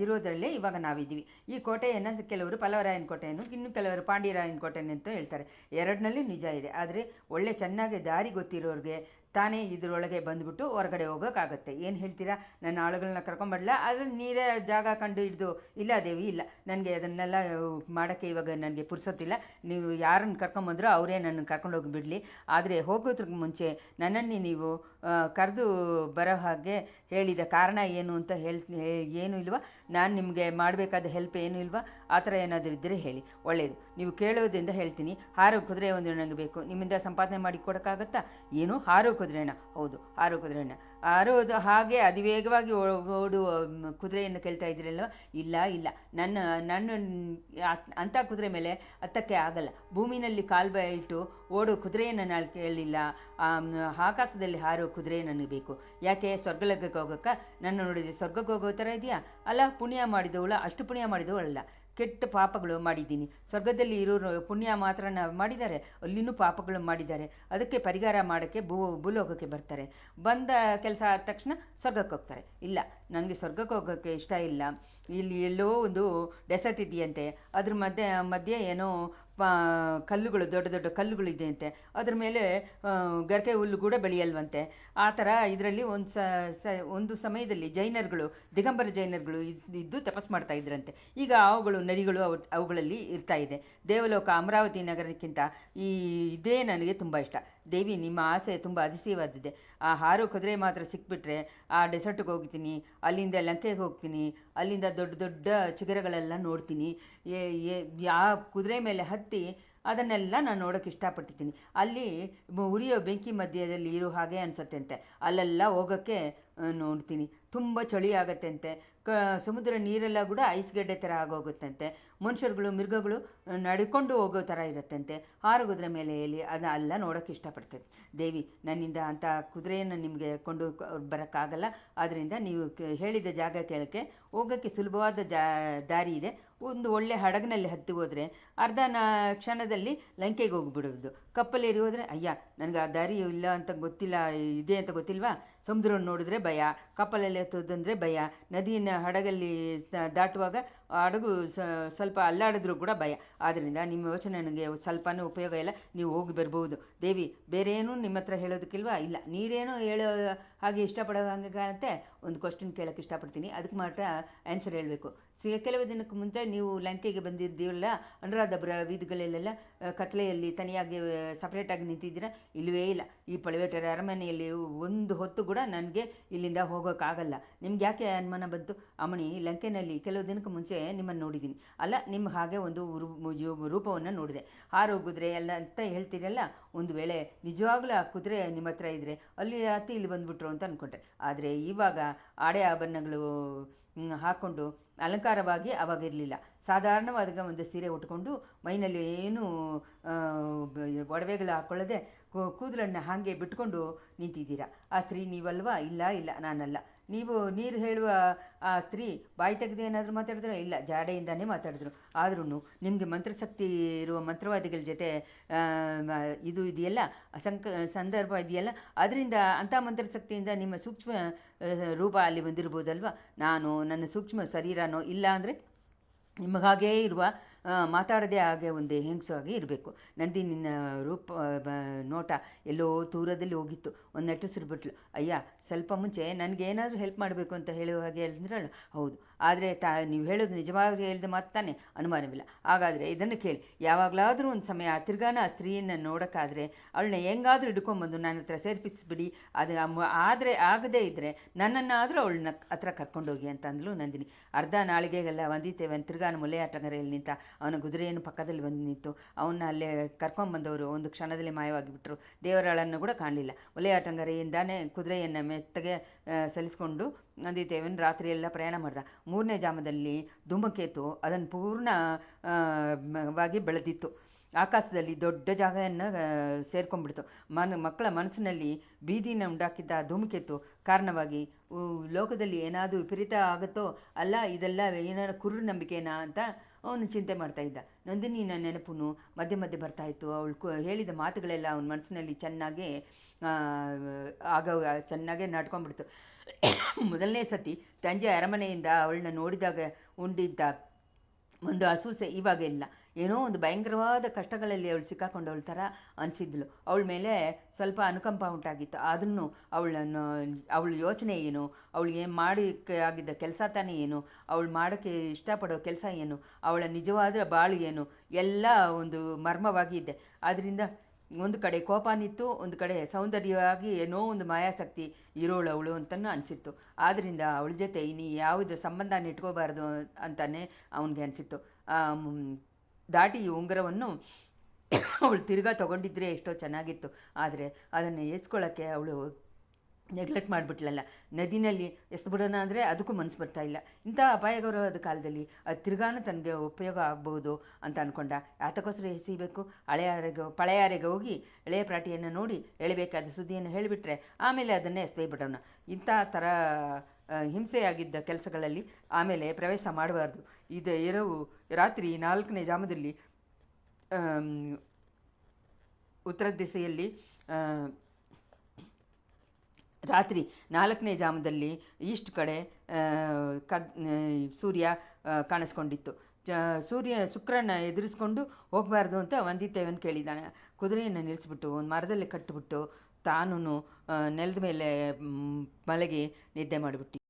ಇರೋದ್ರಲ್ಲೇ ಇವಾಗ ನಾವಿದ್ದೀವಿ. ಈ ಕೋಟೆಯನ್ನು ಕೆಲವರು ಪಲ್ಲವರಾಯನ ಕೋಟೆಯನ್ನು, ಇನ್ನು ಕೆಲವರು ಪಾಂಡ್ಯರಾಯನ ಕೋಟೆಯನ್ನು ಅಂತ ಹೇಳ್ತಾರೆ. ಎರಡನ್ನಲ್ಲೂ ನಿಜ ಇದೆ. ಆದರೆ ಒಳ್ಳೆ ಚೆನ್ನಾಗಿ ದಾರಿ ಗೊತ್ತಿರೋರಿಗೆ ತಾನೇ ಇದರೊಳಗೆ ಬಂದುಬಿಟ್ಟು ಹೊರಗಡೆ ಹೋಗೋಕ್ಕಾಗತ್ತೆ. ಏನು ಹೇಳ್ತೀರಾ? ನನ್ನ ಆಳುಗಳನ್ನ ಕರ್ಕೊಂಬರಲ್ಲ, ಅದನ್ನು ನೀರೇ ಜಾಗ ಕಂಡು ಹಿಡಿದು, ಇಲ್ಲ ದೇವಿ ಇಲ್ಲ, ನನಗೆ ಅದನ್ನೆಲ್ಲ ಮಾಡೋಕ್ಕೆ ಇವಾಗ ನನಗೆ ಪುರ್ಸೊತ್ತಿಲ್ಲ, ನೀವು ಯಾರನ್ನು ಕರ್ಕೊಂಬಂದ್ರೋ ಅವರೇ ನನ್ನನ್ನು ಕರ್ಕೊಂಡು ಹೋಗಿ ಬಿಡಲಿ. ಆದರೆ ಹೋಗೋದ್ರಿಗೆ ಮುಂಚೆ ನನ್ನನ್ನೇ ನೀವು ಕರೆದು ಬರೋ ಹಾಗೆ ಹೇಳಿದ ಕಾರಣ ಏನು ಅಂತ ಏನೂ ಇಲ್ವಾ? ನಾನು ನಿಮಗೆ ಮಾಡಬೇಕಾದ ಹೆಲ್ಪ್ ಏನೂ ಇಲ್ವಾ? ಆ ಥರ ಏನಾದರೂ ಇದ್ದರೆ ಹೇಳಿ, ಒಳ್ಳೆಯದು. ನೀವು ಕೇಳೋದ್ರಿಂದ ಹೇಳ್ತೀನಿ. ಹಾರೋ ಕುದುರೆ ಒಂದು ನನಗೆ ಬೇಕು. ನಿಮ್ಮಿಂದ ಸಂಪಾದನೆ ಮಾಡಿ ಕೊಡೋಕ್ಕಾಗತ್ತಾ? ಏನು ಹಾರೋ ಕುದುರೆನ? ಹೌದು, ಹಾರೋ ಕುದುರೆನ. ಹಾರೋದು ಹಾಗೆ ಅತಿವೇಗವಾಗಿ ಓಡುವ ಕುದುರೆಯನ್ನು ಕೇಳ್ತಾ ಇದ್ದೀರಲ್ವ? ಇಲ್ಲ, ನನ್ನ ಅಂಥ ಕುದುರೆ ಮೇಲೆ ಹತ್ತಕ್ಕೆ ಆಗಲ್ಲ. ಭೂಮಿನಲ್ಲಿ ಕಾಲು ಇಟ್ಟು ಓಡೋ ಕುದುರೆಯನ್ನು ನಾನು ಕೇಳಲಿಲ್ಲ. ಆಕಾಶದಲ್ಲಿ ಹಾರೋ ಕುದುರೆ ನನಗೆ ಬೇಕು. ಯಾಕೆ? ಸ್ವರ್ಗಲೋಕಕ್ಕೆ ಹೋಗೋಕ್ಕ? ನನ್ನ ನೋಡಿದರೆ ಸ್ವರ್ಗಕ್ಕೆ ಹೋಗೋ ಥರ ಇದೆಯಾ? ಅಲ್ಲ, ಪುಣ್ಯ ಮಾಡಿದವಳು, ಅಷ್ಟು ಪುಣ್ಯ ಮಾಡಿದವಳಲ್ಲ, ಕೆಟ್ಟ ಪಾಪಗಳು ಮಾಡಿದ್ದೀನಿ. ಸ್ವರ್ಗದಲ್ಲಿ ಇರೋರು ಪುಣ್ಯ ಮಾತ್ರ ಮಾಡಿದ್ದಾರೆ, ಅಲ್ಲಿನೂ ಪಾಪಗಳು ಮಾಡಿದ್ದಾರೆ. ಅದಕ್ಕೆ ಪರಿಹಾರ ಮಾಡೋಕ್ಕೆ ಭೂಲೋಕಕ್ಕೆ ಬರ್ತಾರೆ. ಬಂದ ಕೆಲಸ ಆದ ತಕ್ಷಣ ಸ್ವರ್ಗಕ್ಕೆ ಹೋಗ್ತಾರೆ. ಇಲ್ಲ, ನನಗೆ ಸ್ವರ್ಗಕ್ಕೆ ಹೋಗೋಕ್ಕೆ ಇಷ್ಟ ಇಲ್ಲ. ಇಲ್ಲಿ ಎಲ್ಲೋ ಒಂದು ಡೆಸರ್ಟ್ ಇದೆಯಂತೆ, ಅದ್ರ ಮಧ್ಯೆ ಏನೋ ಕಲ್ಲುಗಳು, ದೊಡ್ಡ ದೊಡ್ಡ ಕಲ್ಲುಗಳಿದೆಯಂತೆ, ಅದ್ರ ಮೇಲೆ ಗರಿಕೆ ಹುಲ್ಲು ಕೂಡ ಬೆಳೆಯಲ್ವಂತೆ. ಆ ಥರ ಇದರಲ್ಲಿ ಒಂದು ಸಮಯದಲ್ಲಿ ದಿಗಂಬರ ಜೈನರುಗಳು ಇದ್ದು ತಪಸ್ ಮಾಡ್ತಾ ಇದ್ರಂತೆ. ಈಗ ಅವುಗಳು ನರಿಗಳು ಅವುಗಳಲ್ಲಿ ಇರ್ತಾ ಇದೆ. ದೇವಲೋಕ ಅಮರಾವತಿ ನಗರಕ್ಕಿಂತ ಇದೇ ನನಗೆ ತುಂಬ ಇಷ್ಟ. ದೇವಿ, ನಿಮ್ಮ ಆಸೆ ತುಂಬ ಅತಿಶಯವಾದಿದೆ. ಆ ಹಾರೋ ಕುದುರೆ ಮಾತ್ರ ಸಿಕ್ಬಿಟ್ರೆ ಆ ಡೆಸರ್ಟ್ಗೆ ಹೋಗ್ತೀನಿ, ಅಲ್ಲಿಂದ ಲಂಕೆಗೆ ಹೋಗ್ತೀನಿ, ಅಲ್ಲಿಂದ ದೊಡ್ಡ ದೊಡ್ಡ ಚಿಗರಗಳೆಲ್ಲ ನೋಡ್ತೀನಿ. ಆ ಕುದುರೆ ಮೇಲೆ ಹತ್ತಿ ಅದನ್ನೆಲ್ಲ ನಾನು ನೋಡೋಕ್ಕೆ ಇಷ್ಟಪಟ್ಟಿದ್ದೀನಿ. ಅಲ್ಲಿ ಉರಿಯೋ ಬೆಂಕಿ ಮಧ್ಯದಲ್ಲಿ ಇರೋ ಹಾಗೆ ಅನಿಸುತ್ತೆ ಅಂತೆ. ಅಲ್ಲೆಲ್ಲ ಹೋಗೋಕ್ಕೆ ನೋಡ್ತೀನಿ. ತುಂಬ ಚಳಿ ಆಗತ್ತಂತೆ. ಸಮುದ್ರ ನೀರೆಲ್ಲ ಕೂಡ ಐಸ್ಗಡ್ಡೆ ಥರ ಆಗೋಗುತ್ತಂತೆ. ಮನುಷ್ಯರುಗಳು, ಮೃಗಗಳು ನಡ್ಕೊಂಡು ಹೋಗೋ ಥರ ಇರುತ್ತಂತೆ. ಹಾರುಗುದ್ರ ಮೇಲೆ ಅದೆಲ್ಲ ನೋಡೋಕ್ಕೆ ಇಷ್ಟಪಡ್ತದೆ. ದೇವಿ, ನನ್ನಿಂದ ಅಂಥ ಕುದುರೆಯನ್ನು ನಿಮಗೆ ಕೊಂಡು ಬರೋಕ್ಕಾಗಲ್ಲ. ಆದ್ದರಿಂದ ನೀವು ಹೇಳಿದ ಜಾಗ ಕೇಳೋಕ್ಕೆ ಹೋಗೋಕ್ಕೆ ಸುಲಭವಾದ ದಾರಿ ಇದೆ. ಒಂದು ಒಳ್ಳೆ ಹಡಗಿನಲ್ಲಿ ಹತ್ತಿ ಹೋದರೆ ಅರ್ಧ ಕ್ಷಣದಲ್ಲಿ ಲಂಕೆಗೆ ಹೋಗಿಬಿಡೋದು. ಕಪ್ಪಲೇರಿ ಹೋದರೆ ಅಯ್ಯ, ನನಗೆ ಆ ದಾರಿ ಇಲ್ಲ ಅಂತ ಗೊತ್ತಿಲ್ಲ, ಇದೆ ಅಂತ ಗೊತ್ತಿಲ್ವಾ? ಸಮುದ್ರವನ್ನು ನೋಡಿದ್ರೆ ಭಯ, ಕಪ್ಪಲಲ್ಲಿ ಹತ್ತೋದಂದರೆ ಭಯ, ನದಿಯನ್ನು ಹಡಗಲ್ಲಿ ದಾಟುವಾಗ ಹಡಗು ಸ್ವಲ್ಪ ಅಲ್ಲಾಡಿದ್ರೂ ಕೂಡ ಭಯ. ಆದ್ದರಿಂದ ನಿಮ್ಮ ಯೋಚನೆ ನನಗೆ ಸ್ವಲ್ಪನೂ ಉಪಯೋಗ ಇಲ್ಲ. ನೀವು ಹೋಗಿ ಬರ್ಬೋದು. ದೇವಿ, ಬೇರೆ ಏನೂ ನಿಮ್ಮ ಹತ್ರ ಹೇಳೋದಕ್ಕಿಲ್ವಾ? ಇಲ್ಲ, ನೀರೇನೋ ಹೇಳೋ ಹಾಗೆ ಇಷ್ಟಪಡೋ ಹಂಗೆ ಕಾಣುತ್ತೆ. ಒಂದು ಕ್ವಶನ್ ಕೇಳೋಕ್ಕೆ ಇಷ್ಟಪಡ್ತೀನಿ, ಅದಕ್ಕೆ ಮಾತ್ರ ಆನ್ಸರ್ ಹೇಳಬೇಕು. ಕೆಲವು ದಿನಕ್ಕೆ ಮುಂಚೆ ನೀವು ಲಂಕೆಗೆ ಬಂದಿದ್ದೀವಲ್ಲ, ಅನುರಾಧಪುರ ಬೀದಿಗಳಲ್ಲೆಲ್ಲ ಕತ್ಲೆಯಲ್ಲಿ ತನಿಯಾಗಿ ಸಪ್ರೇಟಾಗಿ ನಿಂತಿದ್ದೀರಾ? ಇಲ್ಲವೇ ಇಲ್ಲ. ಈ ಪಳವೇಟರ ಅರಮನೆಯಲ್ಲಿ ಒಂದು ಹೊತ್ತು ಕೂಡ ನನಗೆ ಇಲ್ಲಿಂದ ಹೋಗೋಕ್ಕಾಗಲ್ಲ. ನಿಮ್ಗೆ ಯಾಕೆ ಅನುಮಾನ ಬಂತು? ಅಮ್ಮಣಿ, ಲಂಕೆನಲ್ಲಿ ಕೆಲವು ದಿನಕ್ಕೆ ಮುಂಚೆ ನಿಮ್ಮನ್ನು ನೋಡಿದ್ದೀನಿ. ಅಲ್ಲ, ನಿಮ್ಮ ಹಾಗೆ ಒಂದು ರೂಪವನ್ನು ನೋಡಿದೆ. ಹಾರೋ ಕುದುರೆ ಎಲ್ಲ ಅಂತ ಹೇಳ್ತೀರಲ್ಲ, ಒಂದು ವೇಳೆ ನಿಜವಾಗ್ಲೂ ಆ ಕುದುರೆ ನಿಮ್ಮ ಹತ್ರ ಇದ್ದರೆ ಅಲ್ಲಿ ಹತ್ತಿ ಇಲ್ಲಿ ಬಂದುಬಿಟ್ರು ಅಂತ ಅಂದ್ಕೊಂಡ್ರೆ. ಆದರೆ ಇವಾಗ ಆಡೆ ಆಭರಣಗಳು ಹಾಕ್ಕೊಂಡು ಅಲಂಕಾರವಾಗಿ ಅವಾಗಿರಲಿಲ್ಲ. ಸಾಧಾರಣವಾದ ಒಂದು ಸೀರೆ ಉಟ್ಕೊಂಡು ಮೈನಲ್ಲಿ ಏನೂ ಒಡವೆಗಳು ಹಾಕ್ಕೊಳ್ಳದೆ ಕೂದಲನ್ನು ಹಾಗೆ ಬಿಟ್ಕೊಂಡು ನಿಂತಿದ್ದೀರಾ. ಆ ಸ್ತ್ರೀ ನೀವಲ್ವಾ? ಇಲ್ಲ, ನಾನಲ್ಲ. ನೀವು ನೀರು ಹೇಳುವ ಆ ಸ್ತ್ರೀ ಬಾಯಿ ತೆಗೆದು ಏನಾದರೂ ಮಾತಾಡಿದ್ರೆ? ಇಲ್ಲ, ಜಾಡೆಯಿಂದಾನೇ ಮಾತಾಡಿದ್ರು. ಆದ್ರೂ ನಿಮಗೆ ಮಂತ್ರಶಕ್ತಿ ಇರುವ ಮಂತ್ರವಾದಿಗಳ ಜೊತೆ ಇದು ಇದೆಯಲ್ಲ, ಸಂದರ್ಭ ಇದೆಯಲ್ಲ, ಅದರಿಂದ ಅಂಥ ಮಂತ್ರಶಕ್ತಿಯಿಂದ ನಿಮ್ಮ ಸೂಕ್ಷ್ಮ ರೂಪ ಅಲ್ಲಿ ಬಂದಿರ್ಬೋದಲ್ವ? ನನ್ನ ಸೂಕ್ಷ್ಮ ಶರೀರನೋ ಇಲ್ಲ ಅಂದರೆ ನಿಮಗಾಗೇ ಇರುವ ಮಾತಾಡೋದೇ ಹಾಗೆ ಒಂದು ಹೆಂಗಸಾಗಿ ಇರಬೇಕು. ನಿನ್ನ ರೂಪ ನೋಟ ಎಲ್ಲೋ ದೂರದಲ್ಲಿ ಹೋಗಿತ್ತು. ಒಂದು ನಟಿಸಿರ್ಬಿಟ್ಲು. ಅಯ್ಯ, ಸ್ವಲ್ಪ ಮುಂಚೆ ನನಗೇನಾದರೂ ಹೆಲ್ಪ್ ಮಾಡಬೇಕು ಅಂತ ಹೇಳುವ ಹಾಗೆ ಹೇಳಿದ್ರಳು. ಹೌದು, ಆದರೆ ನೀವು ಹೇಳೋದು ನಿಜವಾಗಿ ಹೇಳಿದ ಮಾತು ತಾನೆ, ಅನುಮಾನವಿಲ್ಲ. ಹಾಗಾದರೆ ಇದನ್ನು ಕೇಳಿ, ಯಾವಾಗಲಾದರೂ ಒಂದು ಸಮಯ ತಿರ್ಗಾನ ಆ ಸ್ತ್ರೀಯನ್ನು ನೋಡೋಕ್ಕಾದರೆ ಅವಳನ್ನ ಹೆಂಗಾದರೂ ಹಿಡ್ಕೊಂಬಂದು ನನ್ನ ಹತ್ರ ಸೇರ್ಪಿಸ್ಬಿಡಿ. ಅದು ಆದರೆ ಆಗದೇ ಇದ್ದರೆ ನನ್ನನ್ನಾದರೂ ಅವಳನ್ನ ಹತ್ರ ಕರ್ಕೊಂಡೋಗಿ ಅಂತ ಅಂದ್ಲು ನಂದಿನಿ. ಅರ್ಧ ನಾಳಿಗೆಗೆಲ್ಲ ವಂದಿತೇವೆ ತಿರ್ಗಾನ ಮೊಲೆಯಾಟಗಾರೆಯಲ್ಲಿ ನಿಂತ. ಅವನ ಕುದುರೆಯನ್ನು ಪಕ್ಕದಲ್ಲಿ ಬಂದು ನಿಂತು ಅವನ್ನ ಅಲ್ಲೇ ಕರ್ಕೊಂಬಂದವರು ಒಂದು ಕ್ಷಣದಲ್ಲಿ ಮಾಯವಾಗಿಬಿಟ್ರು. ದೇವರಾಳನ್ನು ಕೂಡ ಕಾಣಲಿಲ್ಲ. ಮೊಲೆಯಾಟಗಾರೆಯಿಂದಾನೇ ಕುದುರೆಯನ್ನು ಮೆತ್ತಗೆ ಸಲಿಸ್ಕೊಂಡು ನಂದಿತೇವನ್ ರಾತ್ರಿಯೆಲ್ಲ ಪ್ರಯಾಣ ಮಾಡ್ದ. 3ನೇ ಜಾಮದಲ್ಲಿ ಧೂಮಕೇತು ಅದನ್ನು ಪೂರ್ಣವಾಗಿ ಬೆಳೆದಿತ್ತು. ಆಕಾಶದಲ್ಲಿ ದೊಡ್ಡ ಜಾಗವನ್ನು ಸೇರ್ಕೊಂಡ್ಬಿಡ್ತು. ಮಕ್ಕಳ ಮನಸ್ಸಿನಲ್ಲಿ ಬೀದಿನ ಉಂಟಾಕಿದ್ದ ಧೂಮಕೇತು ಕಾರಣವಾಗಿ ಲೋಕದಲ್ಲಿ ಏನಾದರೂ ವಿಪರೀತ ಆಗುತ್ತೋ, ಅಲ್ಲ ಇದೆಲ್ಲ ಏನಾದ್ರು ಕುರುಡು ನಂಬಿಕೆನಾ ಅಂತ ಅವನು ಚಿಂತೆ ಮಾಡ್ತಾ ಇದ್ದ. ನಂದಿನಿನ ನೆನಪು ಮಧ್ಯೆ ಮಧ್ಯೆ ಬರ್ತಾ ಇತ್ತು. ಅವಳು ಹೇಳಿದ ಮಾತುಗಳೆಲ್ಲ ಅವನ ಮನಸ್ಸಿನಲ್ಲಿ ಚೆನ್ನಾಗೇ ನಾಟ್ಕೊಂಡ್ಬಿಡ್ತು. ಮೊದಲನೇ ಸತಿ ಸಂಜೆ ಅರಮನೆಯಿಂದ ಅವಳನ್ನ ನೋಡಿದಾಗ ಉಂಡಿದ್ದ ಒಂದು ಅಸೂಸೆ ಇವಾಗ ಇಲ್ಲ. ಏನೋ ಒಂದು ಭಯಂಕರವಾದ ಕಷ್ಟಗಳಲ್ಲಿ ಅವಳು ಸಿಕ್ಕಾಕೊಂಡವಳ ಥರ ಅನಿಸಿದ್ಲು. ಅವಳ ಮೇಲೆ ಸ್ವಲ್ಪ ಅನುಕಂಪ ಉಂಟಾಗಿತ್ತು. ಆದ್ರೂ ಅವಳ ಯೋಚನೆ ಏನು, ಅವಳಿಗೆ ಮಾಡೋಕ್ಕೆ ಆಗಿದ್ದ ಕೆಲಸ ತಾನೇ ಏನು, ಅವಳು ಮಾಡೋಕ್ಕೆ ಇಷ್ಟಪಡೋ ಕೆಲಸ ಏನು, ಅವಳ ನಿಜವಾದ ಬಾಳು ಏನು, ಎಲ್ಲ ಒಂದು ಮರ್ಮವಾಗಿ ಇದೆ. ಆದ್ದರಿಂದ ಒಂದು ಕಡೆ ಕೋಪನಿತ್ತು, ಒಂದು ಕಡೆ ಸೌಂದರ್ಯವಾಗಿ ಏನೋ ಒಂದು ಮಾಯಾಸಕ್ತಿ ಇರೋಳು ಅವಳು ಅಂತಲೂ ಅನಿಸಿತ್ತು. ಆದ್ದರಿಂದ ಅವಳ ಜೊತೆ ಇನ್ನು ಯಾವುದು ಸಂಬಂಧನ ಇಟ್ಕೋಬಾರ್ದು ಅಂತಾನೆ ಅವನಿಗೆ ಅನಿಸಿತ್ತು. ದಾಟಿ ಉಂಗುರವನ್ನು ಅವಳು ತಿರ್ಗಾ ತಗೊಂಡಿದ್ರೆ ಎಷ್ಟೋ ಚೆನ್ನಾಗಿತ್ತು. ಆದರೆ ಅದನ್ನು ಎಸ್ಕೊಳ್ಳೋಕ್ಕೆ ಅವಳು ನೆಗ್ಲೆಕ್ಟ್ ಮಾಡಿಬಿಟ್ಲಲ್ಲ. ನದಿನಲ್ಲಿ ಎಸ್ಬಿಡೋಣ ಅಂದರೆ ಅದಕ್ಕೂ ಮನಸ್ಸು ಬರ್ತಾ ಇಲ್ಲ. ಇಂಥ ಅಪಾಯಕರವಾದ ಕಾಲದಲ್ಲಿ ಅದು ತಿರ್ಗಾನು ತನಗೆ ಉಪಯೋಗ ಆಗ್ಬೋದು ಅಂತ ಅಂದ್ಕೊಂಡ. ಯಾತಕ್ಕೋಸ್ಕರ ಎಸಿಬೇಕು? ಪಳೆಯಾರೆಗೆ ಹೋಗಿ ಎಳೆಯ ಪ್ರಾಟಿಯನ್ನು ನೋಡಿ ಎಳೆಬೇಕಾದ ಸುದ್ದಿಯನ್ನು ಹೇಳಿಬಿಟ್ರೆ ಆಮೇಲೆ ಅದನ್ನೇ ಎಸೆದೇ ಬಿಡೋಣ. ಇಂಥ ಥರ ಹಿಂಸೆಯಾಗಿದ್ದ ಕೆಲಸಗಳಲ್ಲಿ ಆಮೇಲೆ ಪ್ರವೇಶ ಮಾಡಬಾರ್ದು. ಎರವು ರಾತ್ರಿ 4ನೇ ಜಾಮದಲ್ಲಿ ಉತ್ತರ ದಿಸೆಯಲ್ಲಿ ರಾತ್ರಿ 4ನೇ ಜಾಮದಲ್ಲಿ ಈಸ್ಟ್ ಕಡೆ ಸೂರ್ಯ ಕಾಣಿಸ್ಕೊಂಡಿತ್ತು. ಶುಕ್ರನ ಎದುರಿಸ್ಕೊಂಡು ಹೋಗಬಾರ್ದು ಅಂತ ವಂದಿತೇವನ್ ಕೇಳಿದ್ದಾನೆ. ಕುದುರೆಯನ್ನು ನಿಲ್ಲಿಸ್ಬಿಟ್ಟು ಒಂದು ಮರದಲ್ಲಿ ಕಟ್ಟಿಬಿಟ್ಟು ತಾನು ನೆಲದ ಮೇಲೆ ಮಲಗಿ ನಿದ್ದೆ ಮಾಡಿಬಿಟ್ಟು